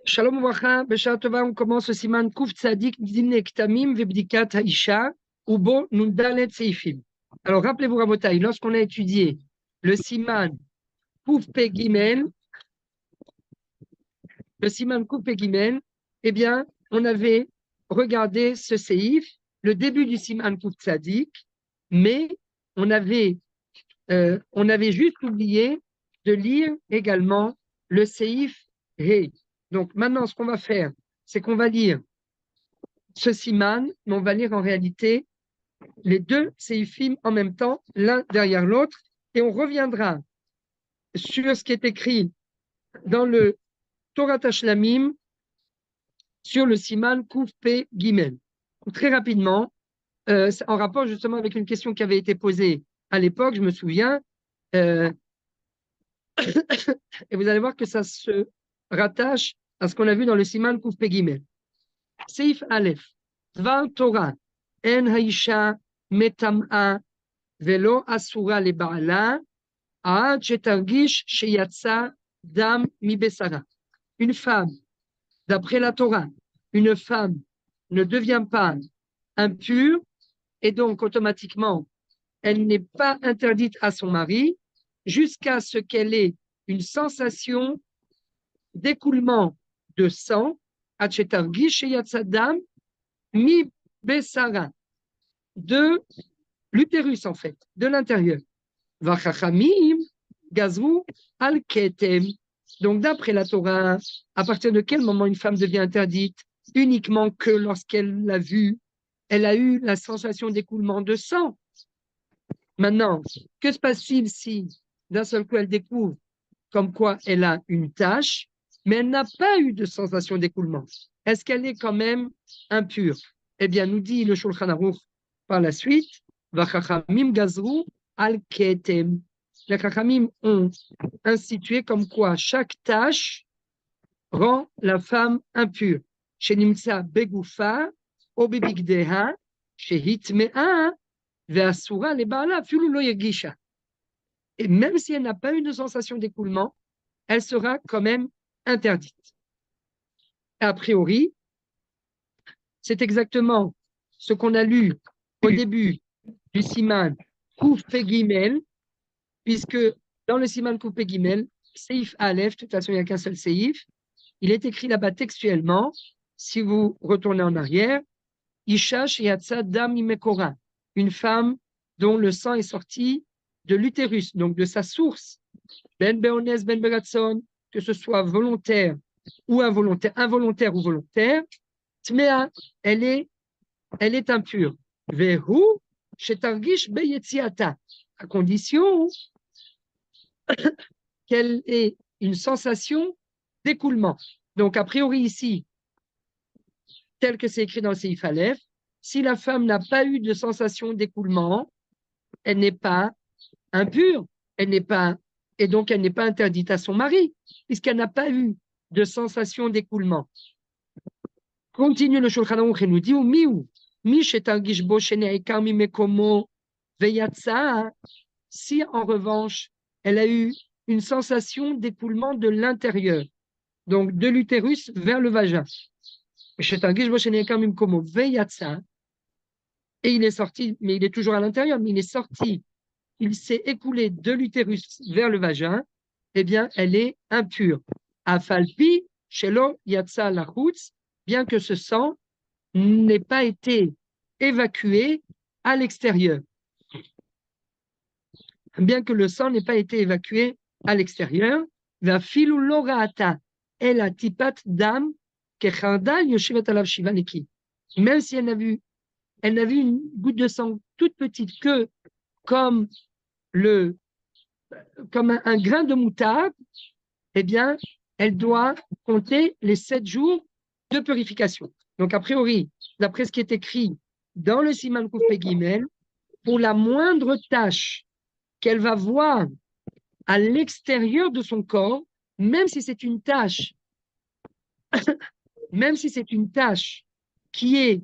Shalom Uvracha, Beshar Tova, on commence le Siman Kuf Tzadik Dine Ktamim Vebdikat Haisha Ubo Nundalet Seifim. Alors rappelez-vous Rabotai, lorsqu'on a étudié le Siman Kuf Pe Gimel, eh bien, on avait regardé ce Seif, le début du Siman Kuf Tzadik, mais on avait juste oublié de lire également le Seif He. Donc maintenant, ce qu'on va faire, c'est qu'on va lire ce siman, mais on va lire en réalité les deux séifim en même temps, l'un derrière l'autre, et on reviendra sur ce qui est écrit dans le Torah Tashlamim sur le siman Kuf Pe Gimel. Très rapidement, en rapport justement avec une question qui avait été posée à l'époque, je me souviens, et vous allez voir que ça se rattache à ce qu'on a vu dans le siman Kuf Pe Gimel. Seif Aleph, Dvar Torah, En Haisha Metam'a Velo Asura le Baala, Aad Shetargish Sheyatsa Dam Mi Besara. Une femme, d'après la Torah, une femme ne devient pas impure et donc automatiquement elle n'est pas interdite à son mari jusqu'à ce qu'elle ait une sensation d'écoulement de sang, Aad Shetargish Sheyatsa Dam Mi Besara, de l'utérus en fait, de l'intérieur. Vachachamim gazru al ketem. Donc d'après la Torah, à partir de quel moment une femme devient interdite? Uniquement que lorsqu'elle l'a vu, elle a eu la sensation d'écoulement de sang. Maintenant, que se passe-t-il si d'un seul coup elle découvre comme quoi elle a une tache, mais elle n'a pas eu de sensation d'écoulement? Est-ce qu'elle est quand même impure? Eh bien, nous dit le Shulchan Aruch par la suite, Vachachamim gazru al ketem. Les Chachamim ont institué comme quoi chaque tâche rend la femme impure. Shenimtsa begoufa, obebigdeha, shehitmea, ve'asura le baala, filu lo yergisha. Et même si elle n'a pas eu de sensation d'écoulement, elle sera quand même interdite. A priori, c'est exactement ce qu'on a lu au début du Siman Kuf Pe Gimel, puisque dans le Siman Kuf Pe Gimel, Seif Aleph, de toute façon il n'y a qu'un seul Seif, il est écrit là-bas textuellement, si vous retournez en arrière, Isha Sheyatsa Dam Imekora, une femme dont le sang est sorti de l'utérus, donc de sa source, Ben Beones, Ben Beratson, que ce soit volontaire ou involontaire, involontaire ou volontaire, Tmea, elle est impure. Vehu Shetargish Beyetziata, à condition qu'elle ait une sensation d'écoulement. Donc, a priori ici, tel que c'est écrit dans le Seif Aleph, si la femme n'a pas eu de sensation d'écoulement, elle n'est pas impure, elle n'est pas, et donc elle n'est pas interdite à son mari, puisqu'elle n'a pas eu de sensation d'écoulement. Continue le Shulchan Aruch et nous dit, si en revanche, elle a eu une sensation d'écoulement de l'intérieur, donc de l'utérus vers le vagin, et il est sorti, mais il est toujours à l'intérieur, mais il est sorti, il s'est écoulé de l'utérus vers le vagin, eh bien, elle est impure. Afalpi, shelo yatsa lachutz, bien que ce sang n'ait pas été évacué à l'extérieur. Bien que le sang n'ait pas été évacué à l'extérieur, va filu loraata el atipat dam kechardal yoshevet alav shiva neki. Même si elle n'a vu une goutte de sang toute petite que comme un grain de moutarde, eh bien, elle doit compter les 7 jours de purification. Donc, a priori, d'après ce qui est écrit dans le Siman Kuf Pe Gimel, pour la moindre tâche qu'elle va voir à l'extérieur de son corps, même si c'est une tâche, qui est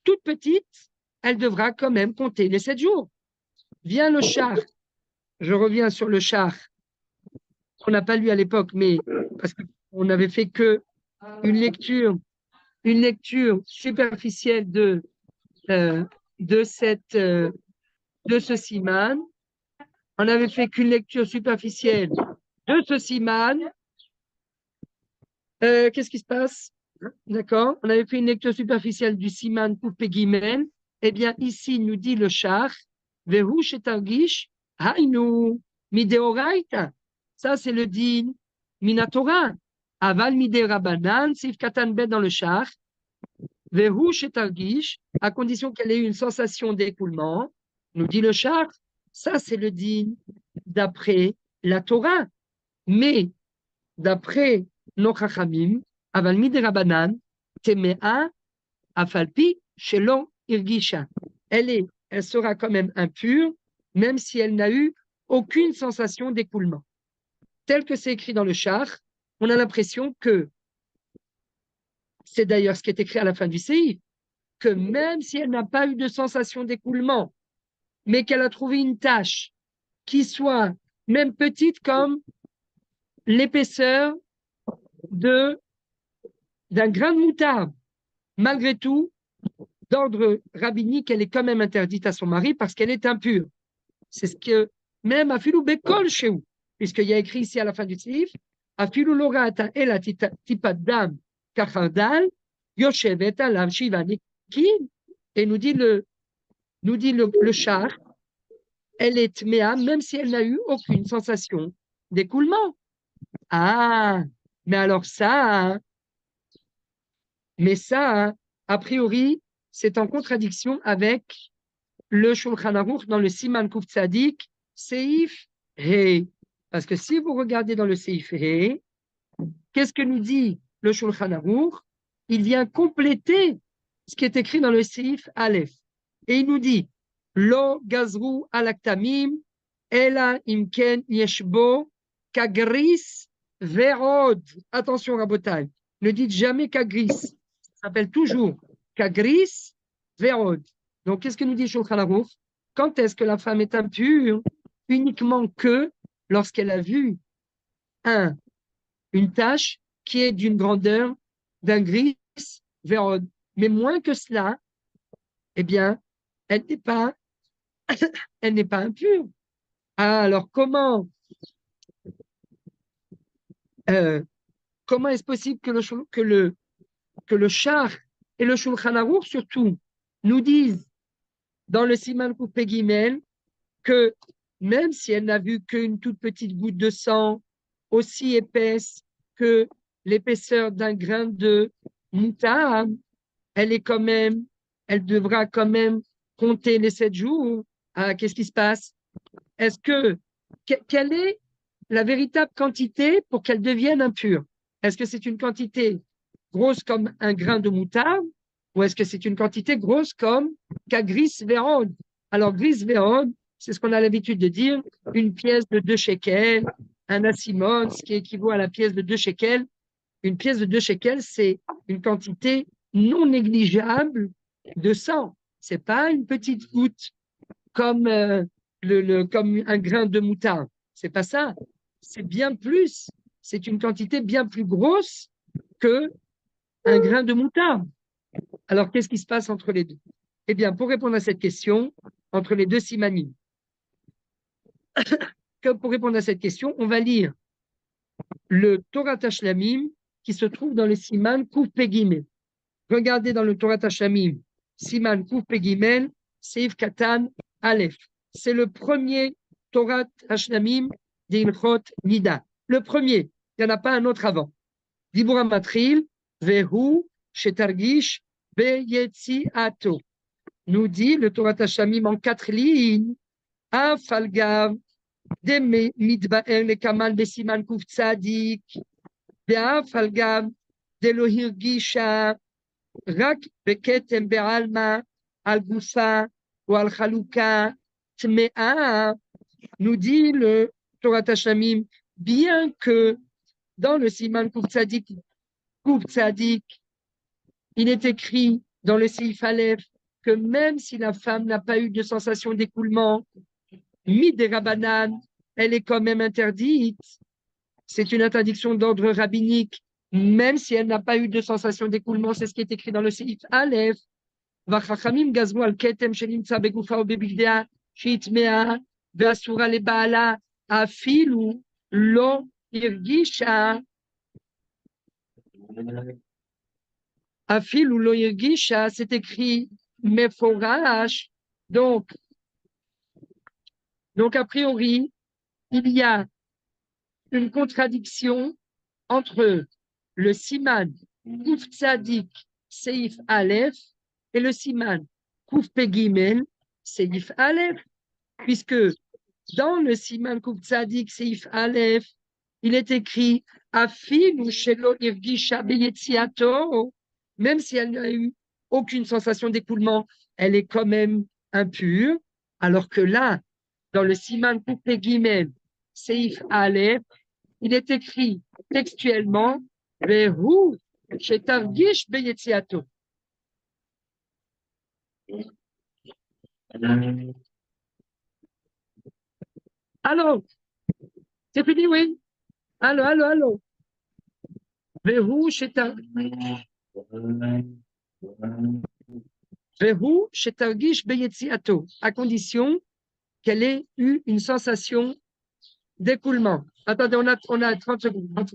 toute petite, elle devra quand même compter les 7 jours. Vient le char. Je reviens sur le char qu'on n'a pas lu à l'époque, mais parce qu'on on n'avait fait que une lecture superficielle euh, de ce siman. On n'avait fait qu'une lecture superficielle de ce siman. Qu'est-ce qui se passe? D'accord? On avait fait une lecture superficielle du siman coupé guimel. Eh bien, ici, il nous dit le char, vehu shetargish, hainu, mideoraita. Ça, c'est le din minatora. Aval mide rabanan, sif katan bet dans le char, vehu shetargish, à condition qu'elle ait eu une sensation d'écoulement, nous dit le char. Ça, c'est le din d'après la Torah. Mais d'après nos chachamim, aval mide rabanan, temea, afalpi, shelo irgisha. Elle sera quand même impure, même si elle n'a eu aucune sensation d'écoulement. Tel que c'est écrit dans le char, on a l'impression que, c'est d'ailleurs ce qui est écrit à la fin du séif, que même si elle n'a pas eu de sensation d'écoulement, mais qu'elle a trouvé une tâche qui soit même petite comme l'épaisseur d'un grain de moutarde, malgré tout, d'ordre rabbinique, elle est quand même interdite à son mari parce qu'elle est impure. C'est ce que même Afilou Bekol chez vous, puisqu'il y a écrit ici à la fin du Tzif, Afilou Lorata Ela Tipadam Kachardal, Yoshevet Alav Shivani Kim, et nous dit le char, elle est tméa, même si elle n'a eu aucune sensation d'écoulement. Ah, mais alors ça, hein, a priori, c'est en contradiction avec le Shulchan Aruch dans le Siman Kuf Tzadik, Seif He. Parce que si vous regardez dans le Seif He, qu'est-ce que nous dit le Shulchan Aruch? Il vient compléter ce qui est écrit dans le Seif Aleph. Et il nous dit Lo gazru alaktamim, ela imken yeshbo, kagris verod. Attention, Rabotai, ne dites jamais kagris. Ça s'appelle toujours kagris verod. Donc, qu'est-ce que nous dit Shulchan Aruch? Quand est-ce que la femme est impure? Uniquement que lorsqu'elle a vu une tâche qui est d'une grandeur d'un gris vérode. Mais moins que cela, eh bien, elle n'est pas impure. Ah, alors, comment est-ce possible que le char et le Shulchan Aruch, surtout, nous disent dans le Siman Coupé Guimel que même si elle n'a vu qu'une toute petite goutte de sang aussi épaisse que l'épaisseur d'un grain de moutarde, elle devra quand même compter les 7 jours. Ah, qu'est-ce qui se passe? Quelle est la véritable quantité pour qu'elle devienne impure? Est-ce que c'est une quantité grosse comme un grain de moutarde ou est-ce que c'est une quantité grosse comme gris vérone? Alors, gris vérone, c'est ce qu'on a l'habitude de dire, une pièce de 2 shekels, un asimon, ce qui équivaut à la pièce de 2 shekels. Une pièce de 2 shekels, c'est une quantité non négligeable de sang. C'est pas une petite goutte comme, comme un grain de moutarde. C'est pas ça. C'est bien plus. C'est une quantité bien plus grosse que un grain de moutarde. Alors, qu'est-ce qui se passe entre les deux? Eh bien, pour répondre à cette question, entre les deux simanim, pour répondre à cette question, on va lire le Torah Tashlamim qui se trouve dans le Siman Kuf Pegimel. Regardez dans le Torah Tashlamim, Siman Kuf Pegimel, Seif Katan Aleph. C'est le premier Torah Tashlamim d'Ilchot Nida. Le premier, il n'y en a pas un autre avant. Dibura Matril, Vehu, Shetargish, Beyetziato. Nous dit le Torah Tashlamim en 4 lignes, Afalgav, de מתבאר לקמל בסימן קצ"דיק, ואף על גב דלא הרגישה רק בכתם בעלמא על גופה ou al chaluka tmea, nous dit le Torah Tashlamim, bien que dans le Siman Kuf Tzadik, il est écrit dans le Seif Aleph que même si la femme n'a pas eu de sensation d'écoulement, Midé Rabanan, elle est quand même interdite. C'est une interdiction d'ordre rabbinique même si elle n'a pas eu de sensation d'écoulement, c'est ce qui est écrit dans le Seif Aleph. והחכמים גזרו על כתם שנמצא בגופה או בבגדיה שהיא טמאה ואסורה לבעלה אפילו לא הרגישה אפילו לא הרגישה, c'est écrit מפורש. Donc a priori il y a une contradiction entre le siman Kuf Tzadik Seif Aleph et le siman Kuf Pegimel Seif Aleph, puisque dans le siman Kuf Tzadik Seif Aleph, il est écrit Afilu Shelo Irgisha Beyetziato, même si elle n'a eu aucune sensation d'écoulement, elle est quand même impure, alors que là, dans le siman Kuf Pegimel Seif Aleph, il est écrit textuellement Vehu shetargish beyetziato. Allô, c'est fini, oui? Allô. Vehu shetargish beyetziato, à condition qu'elle ait eu une sensation d'écoulement. Attendez, on a 30 secondes. 30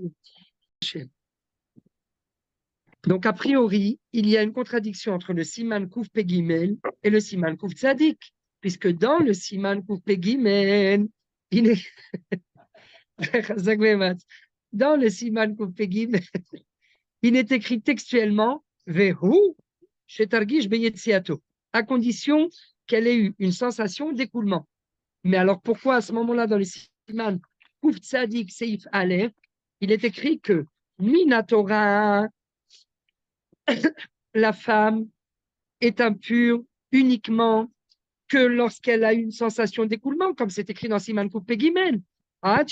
secondes. Donc, a priori, il y a une contradiction entre le Siman Kuf Pegimel et le Siman Kuf Tzadik, puisque dans le Siman Kuf Pegimel, il est. Dans le Siman Kuf Pegimel, il est écrit textuellement Vehu shetargish beyetziato, à condition qu'elle ait eu une sensation d'écoulement. Mais alors, pourquoi à ce moment-là, dans le Siman Kuf Tzadik Seif Aleph, il est écrit que Minatora, la femme est impure uniquement que lorsqu'elle a une sensation d'écoulement, comme c'est écrit dans Siman Kuf Pegimel. Mais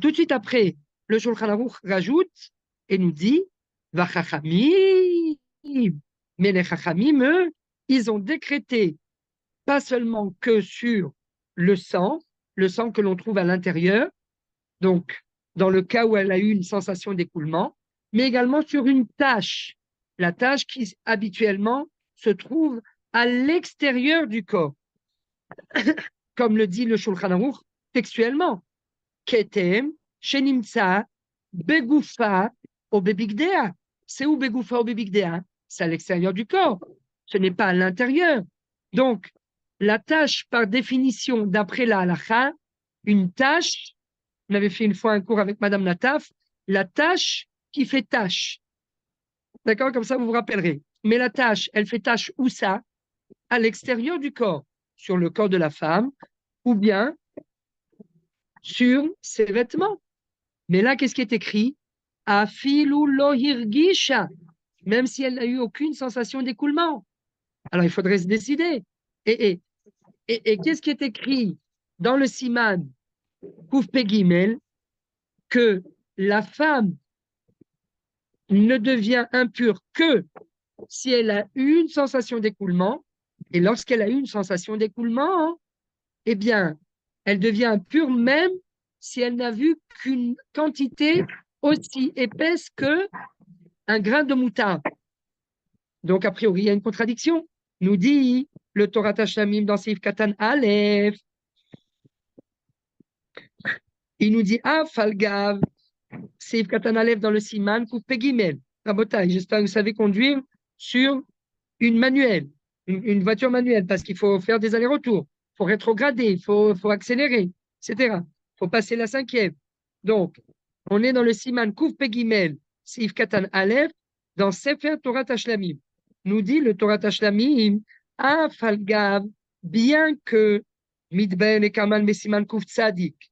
tout de suite après, le Shulchan Aruch rajoute et nous dit Vachachamim. Mais les Chachamim, eux, ils ont décrété pas seulement que sur le sang que l'on trouve à l'intérieur, donc dans le cas où elle a eu une sensation d'écoulement, mais également sur une tache, la tache qui habituellement se trouve à l'extérieur du corps. Comme le dit le Shulchan Aruch textuellement, Ketem, Shenimtsa, Begoufa, ou Bebigdea. C'est où Begoufa ou Bebigdea? C'est à l'extérieur du corps, ce n'est pas à l'intérieur. Donc, la tâche, par définition, d'après la halakha, une tâche, on avait fait une fois un cours avec Madame Nataf, la tâche qui fait tâche. D'accord? Comme ça, vous vous rappellerez. Mais la tâche, elle fait tâche où ça? À l'extérieur du corps, sur le corps de la femme, ou bien sur ses vêtements. Mais là, qu'est-ce qui est écrit? Afilu lo hirgisha, même si elle n'a eu aucune sensation d'écoulement. Alors, il faudrait se décider. Et qu'est-ce qui est écrit dans le Siman Kuf Pegimel? Que la femme ne devient impure que si elle a eu une sensation d'écoulement. Et lorsqu'elle a eu une sensation d'écoulement, eh bien, elle devient impure même si elle n'a vu qu'une quantité aussi épaisse que un grain de moutarde. Donc, a priori, il y a une contradiction. Nous dit le Torah Tashlamim dans Seif Katan Aleph. Il nous dit Falgav, Seif Katan Aleph dans le Siman, Kuf Pegimel. Rabotai, j'espère que vous savez conduire sur une manuelle, une voiture manuelle, parce qu'il faut faire des allers-retours, il faut rétrograder, il faut accélérer, etc. Il faut passer la 5e. Donc, on est dans le Siman Kuf Pegimel, Seif Katan Aleph, dans Sefer Torah Tashlamim. Nous dit le Torah Tashlamim, Falgav, bien que Midben et Kamal Mesiman Kuf Tzadik,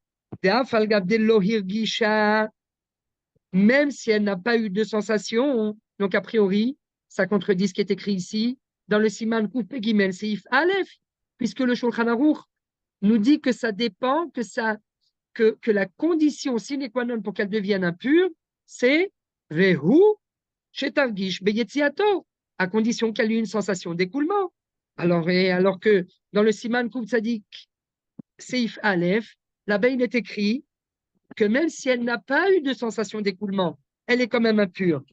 Falgav de Lohir Gisha, même si elle n'a pas eu de sensation, donc a priori, ça contredit ce qui est écrit ici, dans le Siman Kuf Pegimel Seif Aleph, puisque le Shulchan Aruch nous dit que ça dépend, que la condition sine qua non pour qu'elle devienne impure, c'est Vehu shetargish beyetziato, à condition qu'elle ait une sensation d'écoulement. Alors que dans le Siman Kuf Tzadik Seif Aleph, là-bas il est écrit que même si elle n'a pas eu de sensation d'écoulement, elle est quand même impure.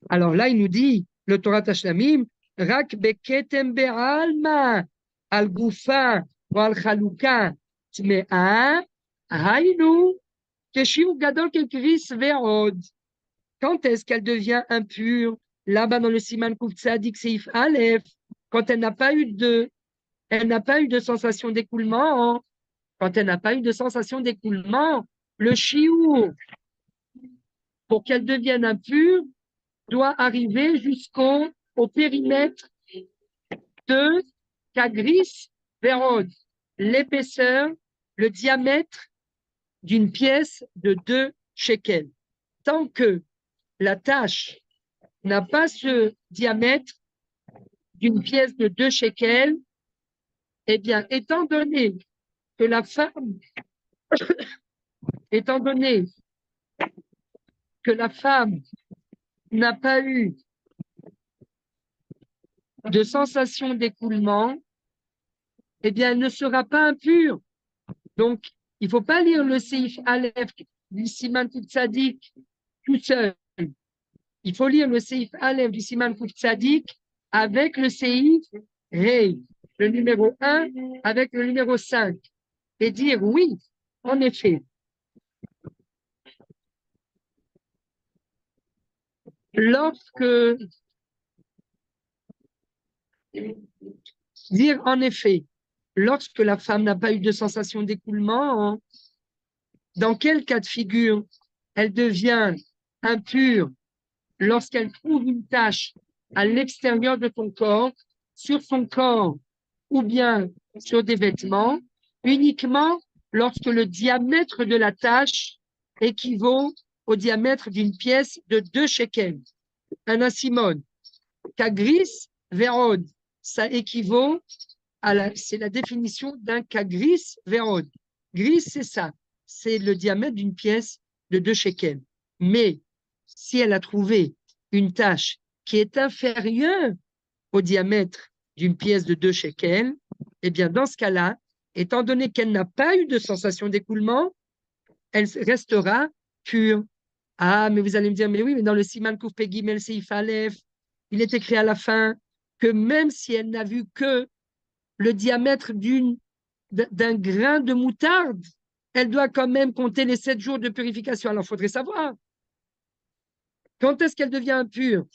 Alors là, il nous dit, le Torah Tashlamim, Rak beketem be'alma, al gufa ou al chaluka, tme'a, haynu, keshiu gadol kekris ve'od. Quand est-ce qu'elle devient impure? Là-bas dans le Siman Kuf Tzadik Seif Aleph, quand elle n'a pas eu de sensation d'écoulement. Quand elle n'a pas eu de sensation d'écoulement, le chiour, pour qu'elle devienne impure, doit arriver au périmètre de Kagris Vérod, l'épaisseur, le diamètre d'une pièce de 2 shekels. Tant que la tâche n'a pas ce diamètre d'une pièce de 2 shekels, eh bien, étant donné que la femme n'a pas eu de sensation d'écoulement, eh bien, elle ne sera pas impure. Donc, il ne faut pas lire le Seif Aleph du Siman Kuf Tzadik tout seul. Il faut lire le Seif Aleph du Siman Kuf Tzadik avec le Seif Rei, le numéro 1 avec le numéro 5, et dire oui, en effet, lorsque la femme n'a pas eu de sensation d'écoulement, dans quel cas de figure elle devient impure lorsqu'elle trouve une tache à l'extérieur de son corps, sur son corps ou bien sur des vêtements, uniquement lorsque le diamètre de la tache équivaut au diamètre d'une pièce de 2 shekels. Un asimone. Kagris vérod, ça équivaut c'est la définition d'un kagris vérod. Gris, c'est ça. C'est le diamètre d'une pièce de 2 shekels. Mais si elle a trouvé une tache qui est inférieure au diamètre d'une pièce de 2 shekels, eh bien, dans ce cas-là, étant donné qu'elle n'a pas eu de sensation d'écoulement, elle restera pure. Ah, mais vous allez me dire, mais oui, mais dans le Siman Kuf Pe Gimel Seif Aleph, il est écrit à la fin que même si elle n'a vu que le diamètre d'un grain de moutarde, elle doit quand même compter les 7 jours de purification. Alors, il faudrait savoir, quand est-ce qu'elle devient impure?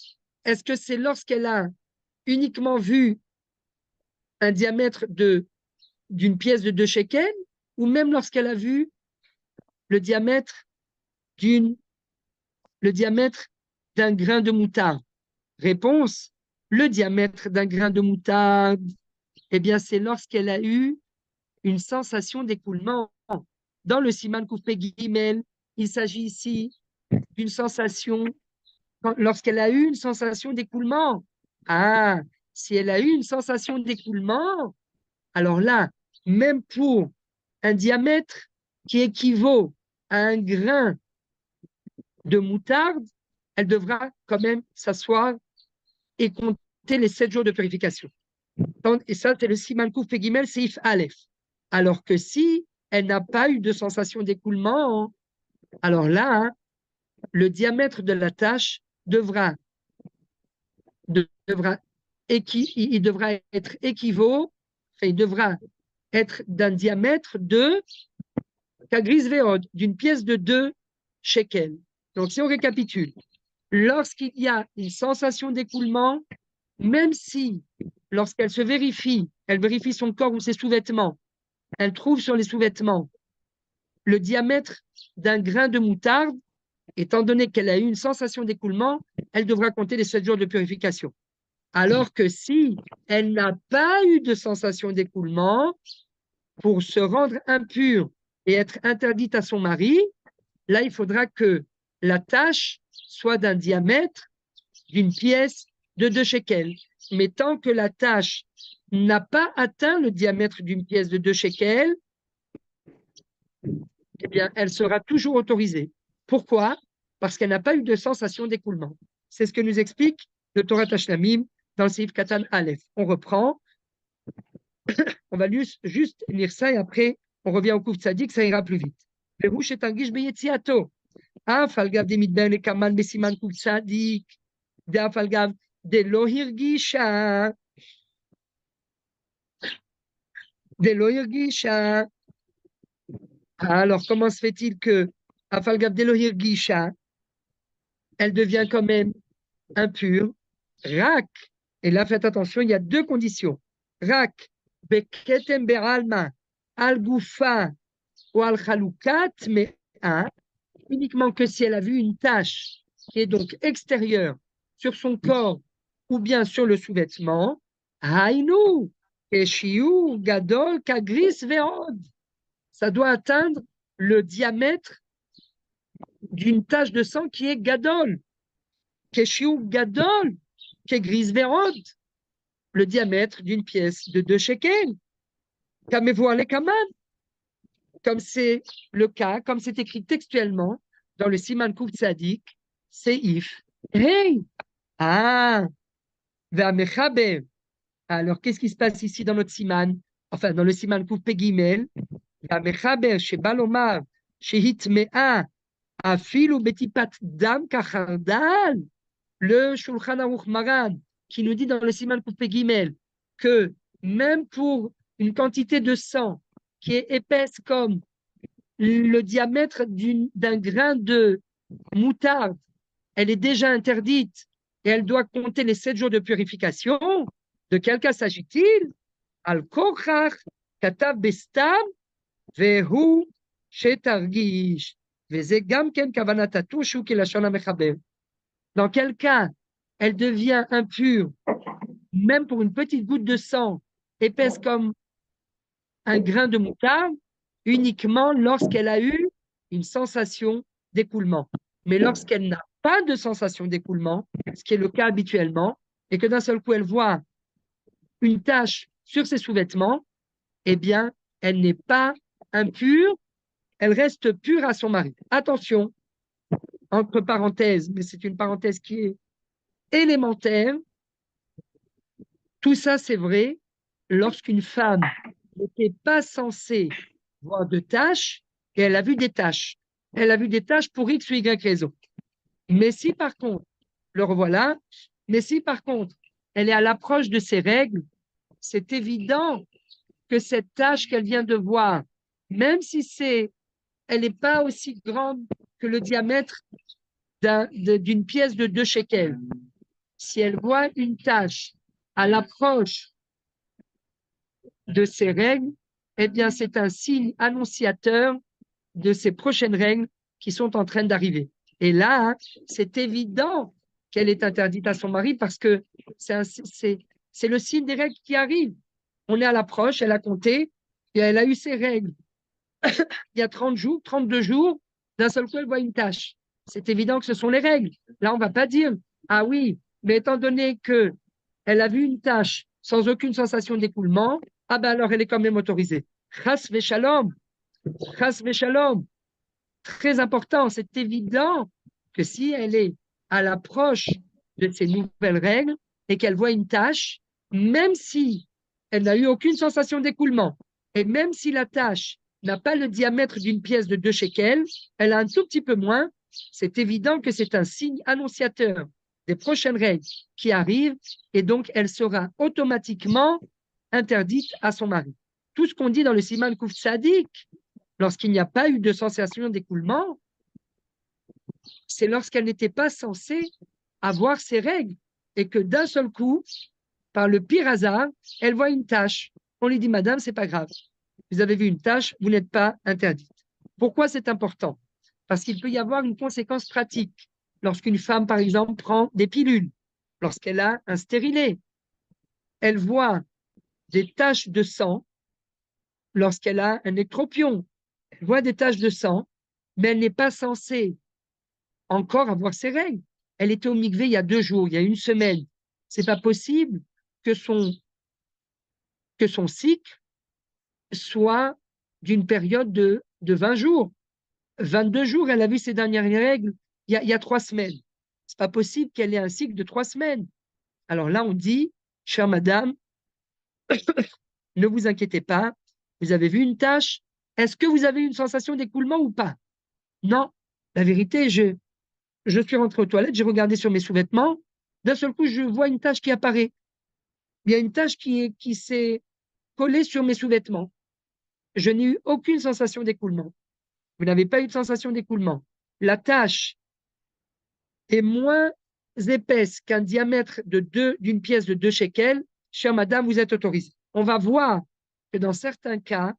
Est-ce que c'est lorsqu'elle a uniquement vu un diamètre d'une pièce de 2 shekels, ou même lorsqu'elle a vu le diamètre d'un grain de moutarde? Réponse, le diamètre d'un grain de moutarde, eh bien, c'est lorsqu'elle a eu une sensation d'écoulement. Dans le Siman Kuf Pe Gimel, il s'agit ici d'une sensation, lorsqu'elle a eu une sensation d'écoulement. Ah, si elle a eu une sensation d'écoulement, alors là, même pour un diamètre qui équivaut à un grain de moutarde, elle devra quand même s'asseoir et compter les 7 jours de purification. Et ça, c'est le Siman Kuf Pe Gimel Seif Aleph. Alors que si elle n'a pas eu de sensation d'écoulement, alors là, le diamètre de la tache devra être équivaut, enfin, il devra être d'un diamètre de Kagris Veod, d'une pièce de 2 shekels. Donc, si on récapitule, lorsqu'il y a une sensation d'écoulement, même si, lorsqu'elle se vérifie, elle vérifie son corps ou ses sous-vêtements, elle trouve sur les sous-vêtements le diamètre d'un grain de moutarde, étant donné qu'elle a eu une sensation d'écoulement, elle devra compter les 7 jours de purification. Alors que si elle n'a pas eu de sensation d'écoulement, pour se rendre impure et être interdite à son mari, là, il faudra que la tache soit d'un diamètre d'une pièce de 2 shekels. Mais tant que la tache n'a pas atteint le diamètre d'une pièce de 2 shekels, eh bien, elle sera toujours autorisée. Pourquoi? Parce qu'elle n'a pas eu de sensation d'écoulement. C'est ce que nous explique le Torah Tashlamim dans le Seif Katan Aleph. On reprend. On va juste lire ça et après, on revient au Kouf Tzadik, ça ira plus vite. Perouche est un guiche beyetziato. אף על גב דמדבר לקמן בסימן קצ"דיק, דאף על גב דלא הרגישה, דלא הרגישה. Alors, comment se fait-il que, אף על גב דלא הרגישה, elle devient quand même impure? Rak, et là faites attention, il y a deux conditions. Rak, beketem beralma, al goufa ou al chalukat, mais un, uniquement que si elle a vu une tache qui est donc extérieure sur son corps ou bien sur le sous-vêtement, Haïnou, Keshiou, Gadol, Kagris, Veod. Ça doit atteindre le diamètre d'une tache de sang qui est Gadol. Keshiou, Gadol, Kegris, Veod. Le diamètre d'une pièce de 2 shekels. Kamevou Alekaman. Comme c'est le cas, comme c'est écrit textuellement dans le Siman Kouf Tzadik, Seif. Hey! Ah! Ve'amechaber. Alors, qu'est-ce qui se passe ici dans notre Siman? Enfin, dans le Siman Kouf Pegimel. Ve'amechaber, sheba lomar, shehitmea, afilu betipat dam kachardal. Le Shulchan Aruch Maran, qui nous dit dans le Siman Kouf Pegimel que même pour une quantité de sang qui est épaisse comme le diamètre d'un grain de moutarde, elle est déjà interdite et elle doit compter les 7 jours de purification. De quel cas s'agit-il? Al-Kochach, Katav Bestam, Vehu, Shetargish, Vezegam Ken Kavanatatu, Shuki Lashon HaMechaber. Dans quel cas elle devient impure, même pour une petite goutte de sang épaisse comme un grain de moutarde, uniquement lorsqu'elle a eu une sensation d'écoulement. Mais lorsqu'elle n'a pas de sensation d'écoulement, ce qui est le cas habituellement, et que d'un seul coup elle voit une tache sur ses sous-vêtements, eh bien, elle n'est pas impure, elle reste pure à son mari. Attention, entre parenthèses, mais c'est une parenthèse qui est élémentaire, tout ça c'est vrai lorsqu'une femme n'était pas censée voir de taches et elle a vu des taches. Elle a vu des taches pour X ou Y raison. Mais si par contre, le revoilà, mais si par contre, elle est à l'approche de ses règles, c'est évident que cette tache qu'elle vient de voir, même si elle n'est pas aussi grande que le diamètre d'une pièce de 2 shekels, si elle voit une tache à l'approche de ses règles, eh bien, c'est un signe annonciateur de ses prochaines règles qui sont en train d'arriver. Et là, c'est évident qu'elle est interdite à son mari parce que c'est le signe des règles qui arrivent. On est à l'approche, elle a compté et elle a eu ses règles. Il y a 30 jours, 32 jours, d'un seul coup, elle voit une tache. C'est évident que ce sont les règles. Là, on ne va pas dire, ah oui, mais étant donné qu'elle a vu une tache sans aucune sensation d'écoulement, ah ben alors elle est quand même autorisée. Chas v'shalom, chas v'shalom. Très important, c'est évident que si elle est à l'approche de ces nouvelles règles et qu'elle voit une tache, même si elle n'a eu aucune sensation d'écoulement, et même si la tache n'a pas le diamètre d'une pièce de 2 shekels, elle a un tout petit peu moins, c'est évident que c'est un signe annonciateur des prochaines règles qui arrivent, et donc elle sera automatiquement interdite à son mari. Tout ce qu'on dit dans le Siman Kouf Tzadik, lorsqu'il n'y a pas eu de sensation d'écoulement, c'est lorsqu'elle n'était pas censée avoir ses règles et que d'un seul coup, par le pire hasard, elle voit une tache. On lui dit, madame, c'est pas grave. Vous avez vu une tache, vous n'êtes pas interdite. Pourquoi c'est important? Parce qu'il peut y avoir une conséquence pratique. Lorsqu'une femme, par exemple, prend des pilules, lorsqu'elle a un stérilet, elle voit des taches de sang, lorsqu'elle a un éctropion, elle voit des taches de sang, mais elle n'est pas censée encore avoir ses règles. Elle était au mikvé il y a 2 jours, il y a 1 semaine. C'est pas possible que son cycle soit d'une période de 20 jours. 22 jours, elle a vu ses dernières règles il y a 3 semaines. C'est pas possible qu'elle ait un cycle de 3 semaines. Alors là, on dit, chère madame, ne vous inquiétez pas, vous avez vu une tache, est-ce que vous avez une sensation d'écoulement ou pas? Non, la vérité, je suis rentré aux toilettes, j'ai regardé sur mes sous-vêtements, d'un seul coup, je vois une tache qui apparaît. Il y a une tache qui s'est collée sur mes sous-vêtements. Je n'ai eu aucune sensation d'écoulement. Vous n'avez pas eu de sensation d'écoulement. La tache est moins épaisse qu'un diamètre d'une pièce de 2 shekels. Chère madame, vous êtes autorisée. On va voir que dans certains cas,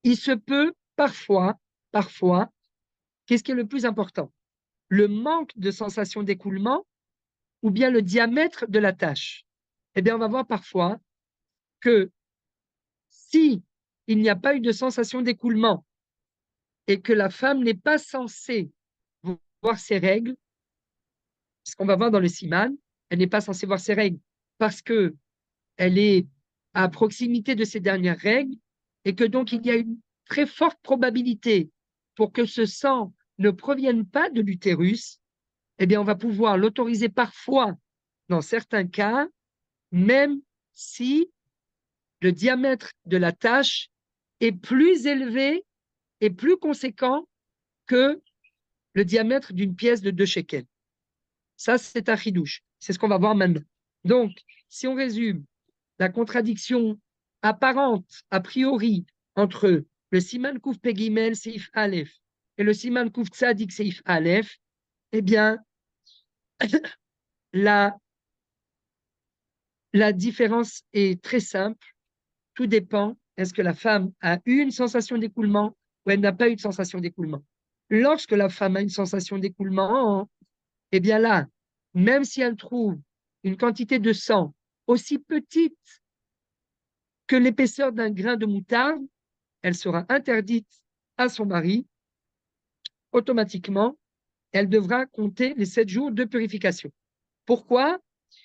il se peut parfois, qu'est-ce qui est le plus important? Le manque de sensation d'écoulement ou bien le diamètre de la tache? Eh bien, on va voir parfois que si il n'y a pas eu de sensation d'écoulement et que la femme n'est pas censée voir ses règles, ce qu'on va voir dans le siman, elle n'est pas censée voir ses règles parce que elle est à proximité de ses dernières règles et que donc il y a une très forte probabilité pour que ce sang ne provienne pas de l'utérus, eh bien on va pouvoir l'autoriser parfois dans certains cas, même si le diamètre de la tache est plus élevé et plus conséquent que le diamètre d'une pièce de 2 shekels. Ça, c'est un chidouche. C'est ce qu'on va voir maintenant. Donc, si on résume, la contradiction apparente, a priori, entre le Siman Kouf Pegimel Seif Aleph et le Siman Kouf Tzadik Seif Aleph, eh bien, la différence est très simple. Tout dépend. Est-ce que la femme a eu une sensation d'écoulement ou elle n'a pas eu de sensation d'écoulement? Lorsque la femme a une sensation d'écoulement, eh bien là, même si elle trouve une quantité de sang aussi petite que l'épaisseur d'un grain de moutarde, elle sera interdite à son mari. Automatiquement, elle devra compter les 7 jours de purification. Pourquoi?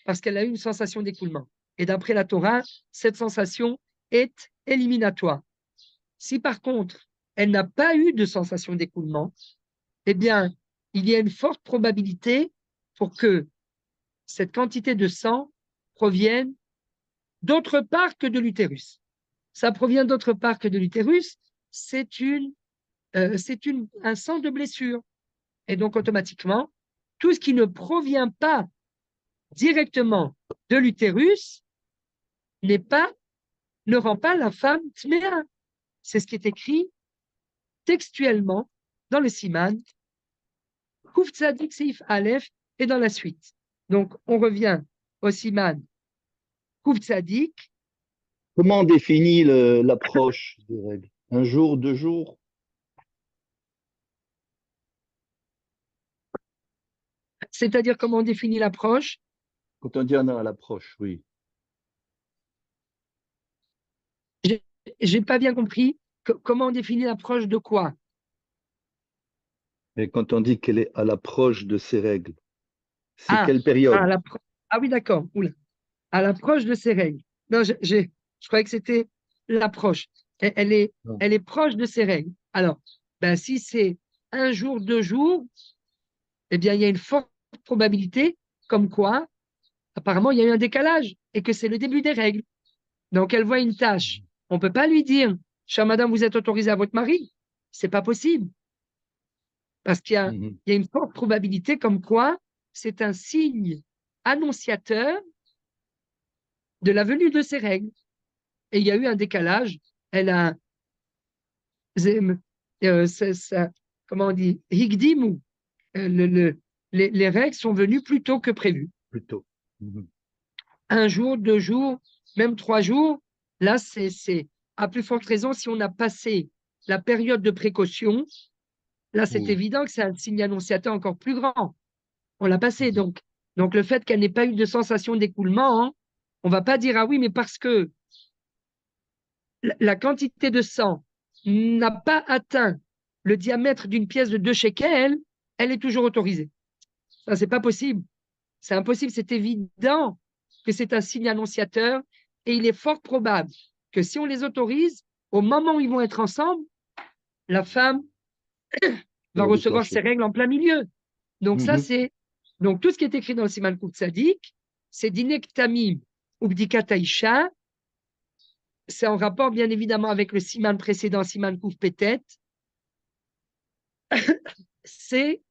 Parce qu'elle a eu une sensation d'écoulement. Et d'après la Torah, cette sensation est éliminatoire. Si par contre, elle n'a pas eu de sensation d'écoulement, eh bien, il y a une forte probabilité pour que cette quantité de sang provienne d'autre part que de l'utérus. Ça provient d'autre part que de l'utérus, c'est un sang de blessure. Et donc, automatiquement, tout ce qui ne provient pas directement de l'utérus ne rend pas la femme tméa. C'est ce qui est écrit textuellement dans le Siman, Kouf Tzadik Seif Aleph et dans la suite. Donc, on revient au Siman Kouf Tzadik. Comment on définit l'approche des règles? Un jour, 2 jours? C'est-à-dire comment on définit l'approche. Quand on dit un an à l'approche, oui. J'ai pas bien compris comment on définit l'approche de quoi. Mais quand on dit qu'elle est à l'approche de ses règles, c'est Ah, quelle période? ah oui, d'accord. Oula. À l'approche de ses règles. Non, je croyais que c'était l'approche. Elle est, Non. elle est proche de ses règles. Alors, ben, si c'est un jour, 2 jours, eh bien, il y a une forte probabilité comme quoi, apparemment, il y a eu un décalage et que c'est le début des règles. Donc, elle voit une tâche. On ne peut pas lui dire, chère madame, vous êtes autorisée à votre mari. C'est pas possible. Parce Mhm. il y a une forte probabilité comme quoi c'est un signe annonciateur de la venue de ces règles. Et il y a eu un décalage. Elle a, comment on dit, higdimu. Les règles sont venues plus tôt que prévu. Plutôt. Mhm. Un jour, 2 jours, même 3 jours. Là, c'est à plus forte raison si on a passé la période de précaution. Là, c'est Oui. évident que c'est un signe annonciateur encore plus grand. On l'a passé. Mhm. Donc, le fait qu'elle n'ait pas eu de sensation d'écoulement, hein, on ne va pas dire, ah oui, mais parce que la quantité de sang n'a pas atteint le diamètre d'une pièce de 2 shekels, elle est toujours autorisée. Ça, c'est pas possible. C'est impossible. C'est évident que c'est un signe annonciateur et il est fort probable que si on les autorise, au moment où ils vont être ensemble, la femme Ça va va recevoir ses déclencher. règles en plein milieu. Donc, Mhm. donc tout ce qui est écrit dans le Siman Kouk Tzadik, c'est Dinek Tamim ou Bdikat Aïcha, c'est en rapport bien évidemment avec le siman précédent, siman kouf pétet, c'est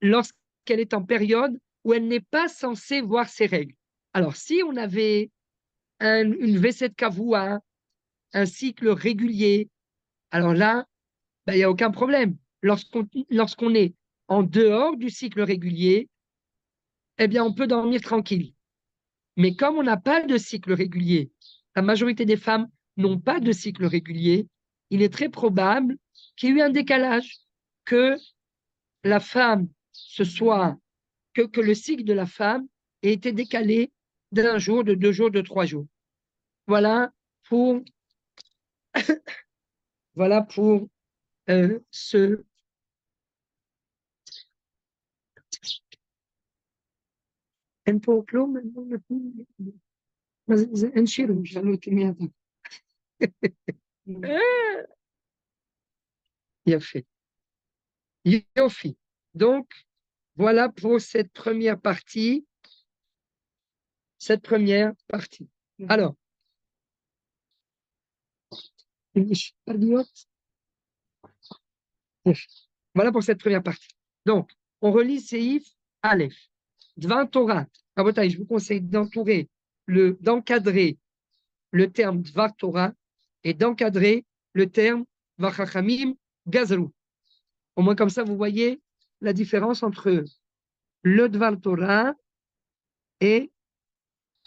lorsqu'elle est en période où elle n'est pas censée voir ses règles. Alors, si on avait une V7 kavua, un cycle régulier, alors là, ben, il n'y a aucun problème. Lorsqu'on est en dehors du cycle régulier, eh bien, on peut dormir tranquille. Mais comme on n'a pas de cycle régulier, la majorité des femmes n'ont pas de cycle régulier, il est très probable qu'il y ait eu un décalage, que la femme que le cycle de la femme ait été décalé d'un jour, de 2 jours, de 3 jours. Voilà pour, voilà pour ce. אין פה כלום, אין שירים, שאלו אותי מי אתה. יפה. Yofi. Donc, voilà pour cette première partie. Alors, voilà pour cette première partie. Donc, on relit Seif Aleph. Dvan Torah. Rabotai, je vous conseille d'encadrer le terme Dvar Torah et d'encadrer le terme Vachachamim Gazrou. Au moins comme ça, vous voyez la différence entre le Dvar Torah et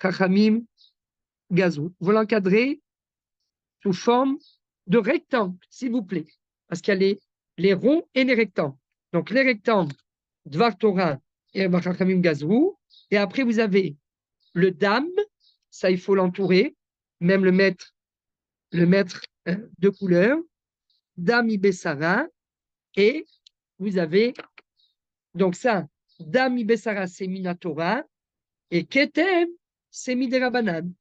Chachamim Gazrou. Vous l'encadrez sous forme de rectangle, s'il vous plaît, parce qu'il y a les ronds et les rectangles. Donc les rectangles, Dvar Torah et Vachachamim Gazrou, et après vous avez le dam, ça il faut l'entourer, même le mettre de couleur, dam ibessara, et vous avez donc ça, dam ibessara c'est minatora, et ketem c'est miderabanan.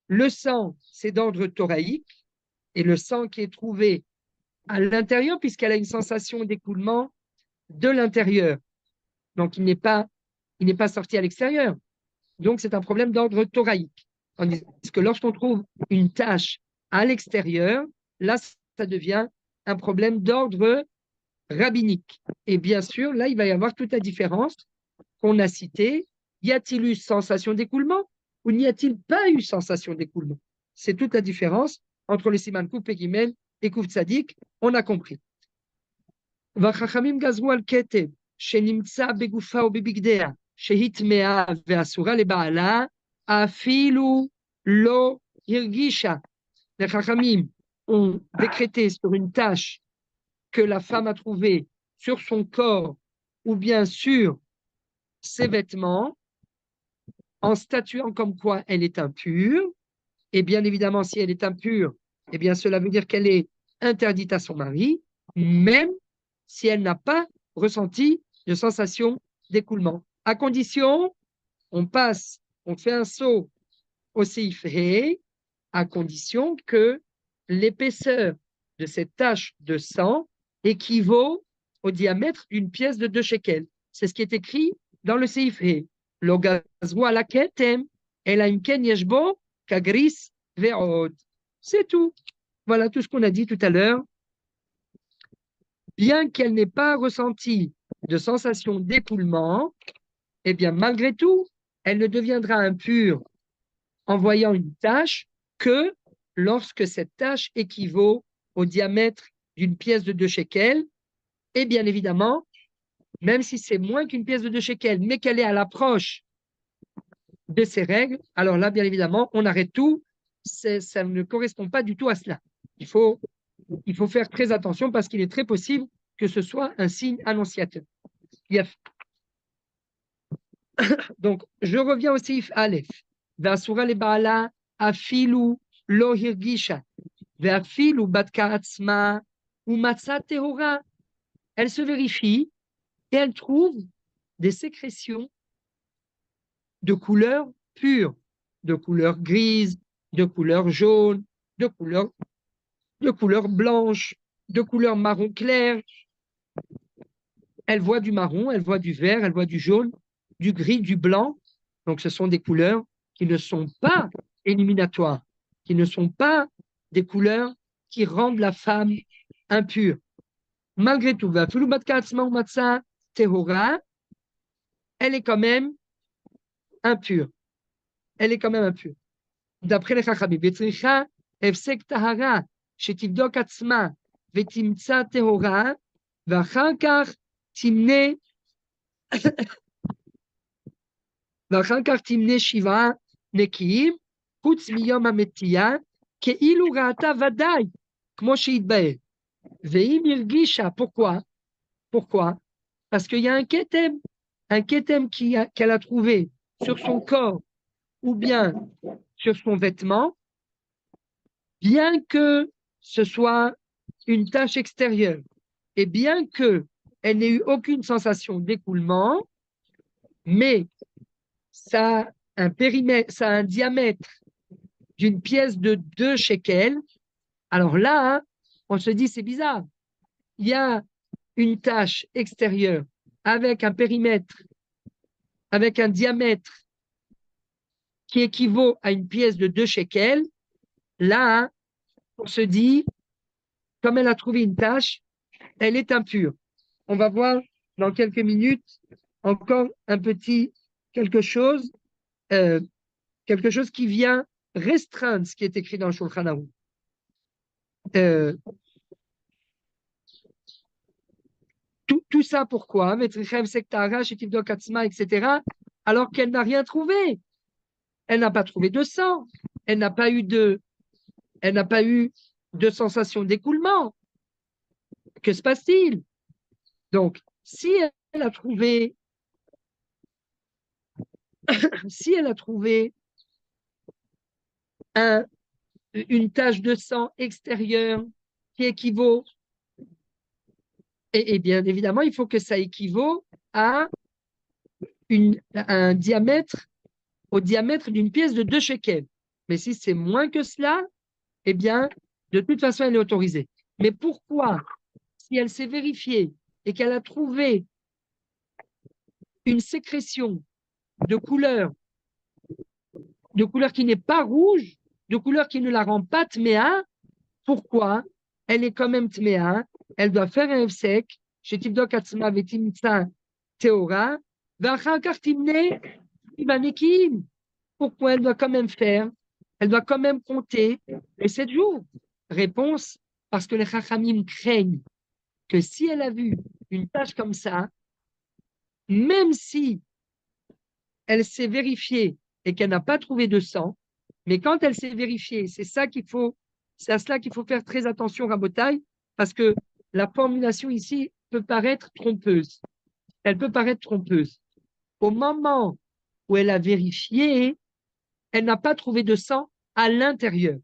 Le sang c'est d'ordre thoraïque, et le sang qui est trouvé à l'intérieur, puisqu'elle a une sensation d'écoulement de l'intérieur. Donc, il n'est pas sorti à l'extérieur. Donc, c'est un problème d'ordre thoraïque. Tandis que lorsqu'on trouve une tache à l'extérieur, là, ça devient un problème d'ordre rabbinique. Et bien sûr, là, il va y avoir toute la différence qu'on a citée. Y a-t-il eu sensation d'écoulement ou n'y a-t-il pas eu sensation d'écoulement? C'est toute la différence entre le siman kouf pegimel et kouf tzadik. On a compris. והחכמים גזרו על כתב שנמצא בגופה ובבגדיה, שהיא טמאה ואסורה לבעלה, אפילו לא הרגישה. Les חכמים ont décrété sur une tâche que la femme a trouvée sur son corps ou bien sur ses vêtements, en statuant comme quoi elle est impure. Et bien évidemment, si elle est impure, eh bien cela veut dire qu'elle est interdite à son mari, même si elle n'a pas ressenti de sensation d'écoulement. À condition, on fait un saut au Seif He, à condition que l'épaisseur de cette tache de sang équivaut au diamètre d'une pièce de 2 shekels. C'est ce qui est écrit dans le Seif He. Lo gazru ala ketem, ela im ken yesh bo kagris ve'od. C'est tout. Voilà tout ce qu'on a dit tout à l'heure. Bien qu'elle n'ait pas ressenti de sensation d'écoulement, eh bien, malgré tout, elle ne deviendra impure en voyant une tache que lorsque cette tache équivaut au diamètre d'une pièce de 2 shekels. Et bien évidemment, même si c'est moins qu'une pièce de 2 shekels, mais qu'elle est à l'approche de ces règles, alors là, bien évidemment, on arrête tout. Ça ne correspond pas du tout à cela. Il faut faire très attention parce qu'il est très possible que ce soit un signe annonciateur. Donc, je reviens au Seif Aleph. Ve'asura lebaala afilu lo hirgisha ve'afilu batka atzma umatza tehora. Elle se vérifie et elle trouve des sécrétions de couleur pure, de couleur grise, de couleur jaune, de couleur blanche, de couleur marron clair. Elle voit du marron, elle voit du vert, elle voit du jaune, du gris, du blanc. Donc, ce sont des couleurs qui ne sont pas éliminatoires. qui ne sont pas des couleurs qui rendent la femme impure. Malgré tout, elle est quand même impure. Elle est quand même impure. D'après les Chachamim, וצריכה הפסק טהרה שתבדוק עצמה ותמצא טהורה, ואחר כך תמנה 7 נקיים, חוץ מיום המתייה, כאילו ראתה ודאי, כמו שהתבהר. ואם הרגישה, pourquoi? Parce qu'il y a un ketem qu'elle a trouvé sur son corps ou bien sur son vêtement, bien que ce soit une tache extérieure et bien qu'elle n'ait eu aucune sensation d'écoulement, mais ça a un périmètre, ça a un diamètre d'une pièce de 2 shekels, alors là, on se dit c'est bizarre. Il y a une tache extérieure avec un périmètre, avec un diamètre qui équivaut à une pièce de 2 shekels. Là, on se dit, comme elle a trouvé une tache, elle est impure. On va voir dans quelques minutes encore un petit quelque chose qui vient restreindre ce qui est écrit dans le Shulchan Aruch. Tout ça pourquoi? Etc. Alors qu'elle n'a rien trouvé. Elle n'a pas trouvé de sang. Elle n'a pas eu de sensation d'écoulement. Que se passe-t-il? Donc, si elle a trouvé une tache de sang extérieure qui équivaut, et bien évidemment, il faut que ça équivaut à au diamètre d'une pièce de 2 shekels. Mais si c'est moins que cela, eh bien, de toute façon, elle est autorisée. Mais pourquoi, si elle s'est vérifiée et qu'elle a trouvé une sécrétion de couleur qui n'est pas rouge, de couleur qui ne la rend pas tméa, pourquoi elle est quand même tméa? Elle doit faire un sec, chez Tibdok Atzma Vetimtsa Teora, Vachakar Timne Ibanekim. Pourquoi elle doit quand même faire? Elle doit quand même compter les 7 jours. Réponse, parce que les Chachamim craignent que si elle a vu une tache comme ça, même si elle s'est vérifiée et qu'elle n'a pas trouvé de sang, mais quand elle s'est vérifiée, c'est à cela qu'il faut faire très attention, Rabotai, parce que la formulation ici peut paraître trompeuse. Elle peut paraître trompeuse. Au moment où elle a vérifié, elle n'a pas trouvé de sang à l'intérieur.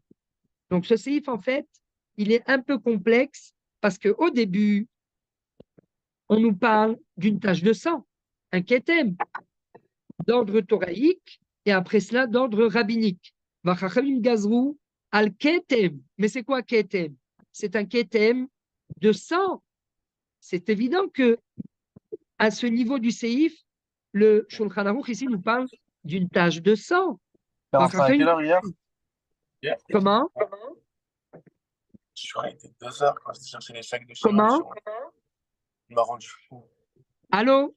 Donc ce séif, en fait, il est un peu complexe parce qu'au début, on nous parle d'une tache de sang, un ketem, d'ordre thoraïque, et après cela, d'ordre rabbinique. Vachachamim gazrou al ketem. Mais c'est quoi ketem? C'est un ketem de sang. C'est évident que à ce niveau du séif, le Shulchan Aruch ici nous parle d'une tache de sang. T'es rentré à quelle heure hier? Comment? Je crois qu'il était 2 heures quand je cherchais les sacs de chez Comment? moi. Il m'a rendu fou. Allô?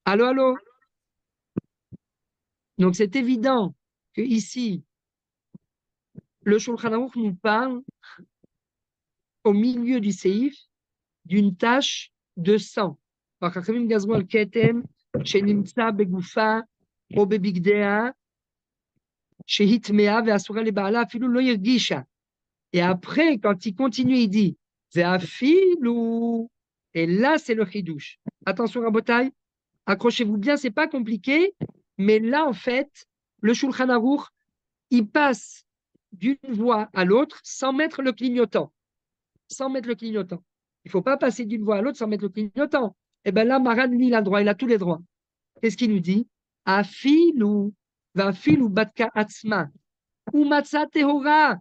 Allô, allô? Donc c'est évident que ici, le Shulchan Aruch nous parle au milieu du séif d'une tache de sang. והחכמים גזרו על כתם שנמצא בגופה או בבגדיה שהיא טמאה ואסורה לבעלה אפילו לא הרגישה. Et après, quand il continue, il dit ואפילו, et là c'est le chidouche. Attention Rabotai, accrochez-vous bien, c'est pas compliqué, mais là en fait, le Shulchan Aruch, il passe d'une voie à l'autre sans mettre le clignotant. Sans mettre le clignotant. Il ne faut pas passer d'une voie à l'autre sans mettre le clignotant. Et bien là, Maran, lui, il a le droit, il a tous les droits. Qu'est-ce qu'il nous dit? Afilu, vafilu batka atzma, ou matza tehora.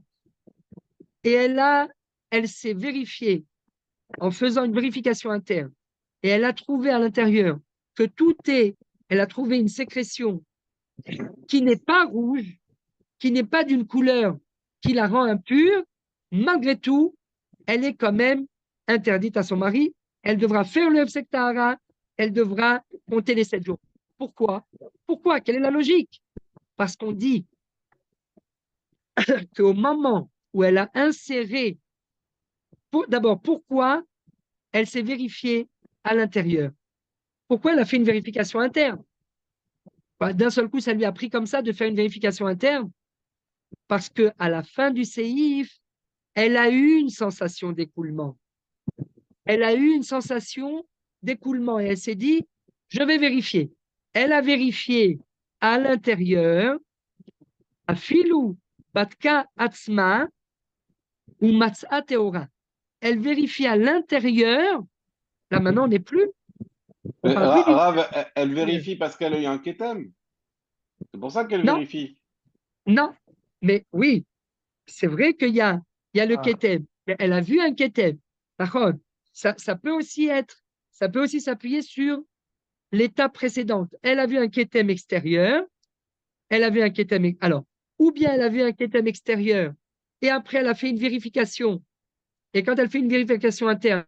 Et elle s'est vérifiée en faisant une vérification interne. Et elle a trouvé à l'intérieur que elle a trouvé une sécrétion qui n'est pas rouge, qui n'est pas d'une couleur qui la rend impure, malgré tout, elle est quand même interdite à son mari. Elle devra faire le Hefsek Tahara, elle devra compter les 7 jours. Pourquoi? Pourquoi? Quelle est la logique? Parce qu'on dit qu'au moment où elle a inséré, d'abord, pourquoi elle s'est vérifiée à l'intérieur? Pourquoi elle a fait une vérification interne? D'un seul coup, ça lui a pris comme ça de faire une vérification interne, parce qu'à la fin du séif, elle a eu une sensation d'écoulement. Elle a eu une sensation d'écoulement et elle s'est dit, je vais vérifier. Elle a vérifié à l'intérieur, à filou, batka atzma ou matzah teora. Elle vérifie à l'intérieur. Là maintenant, on n'est plus. On parle plus Rav, elle vérifie parce qu'elle a eu un kétem. C'est pour ça qu'elle Non, vérifie. non. Mais oui, c'est vrai qu'il y a le kétem. Elle a vu un kétem. D'accord. Ça peut aussi être, ça peut aussi s'appuyer sur l'étape précédente. Elle a vu un kétem extérieur. Elle a vu un kétem. Alors, ou bien elle a vu un kétem extérieur et après elle a fait une vérification. Et quand elle fait une vérification interne,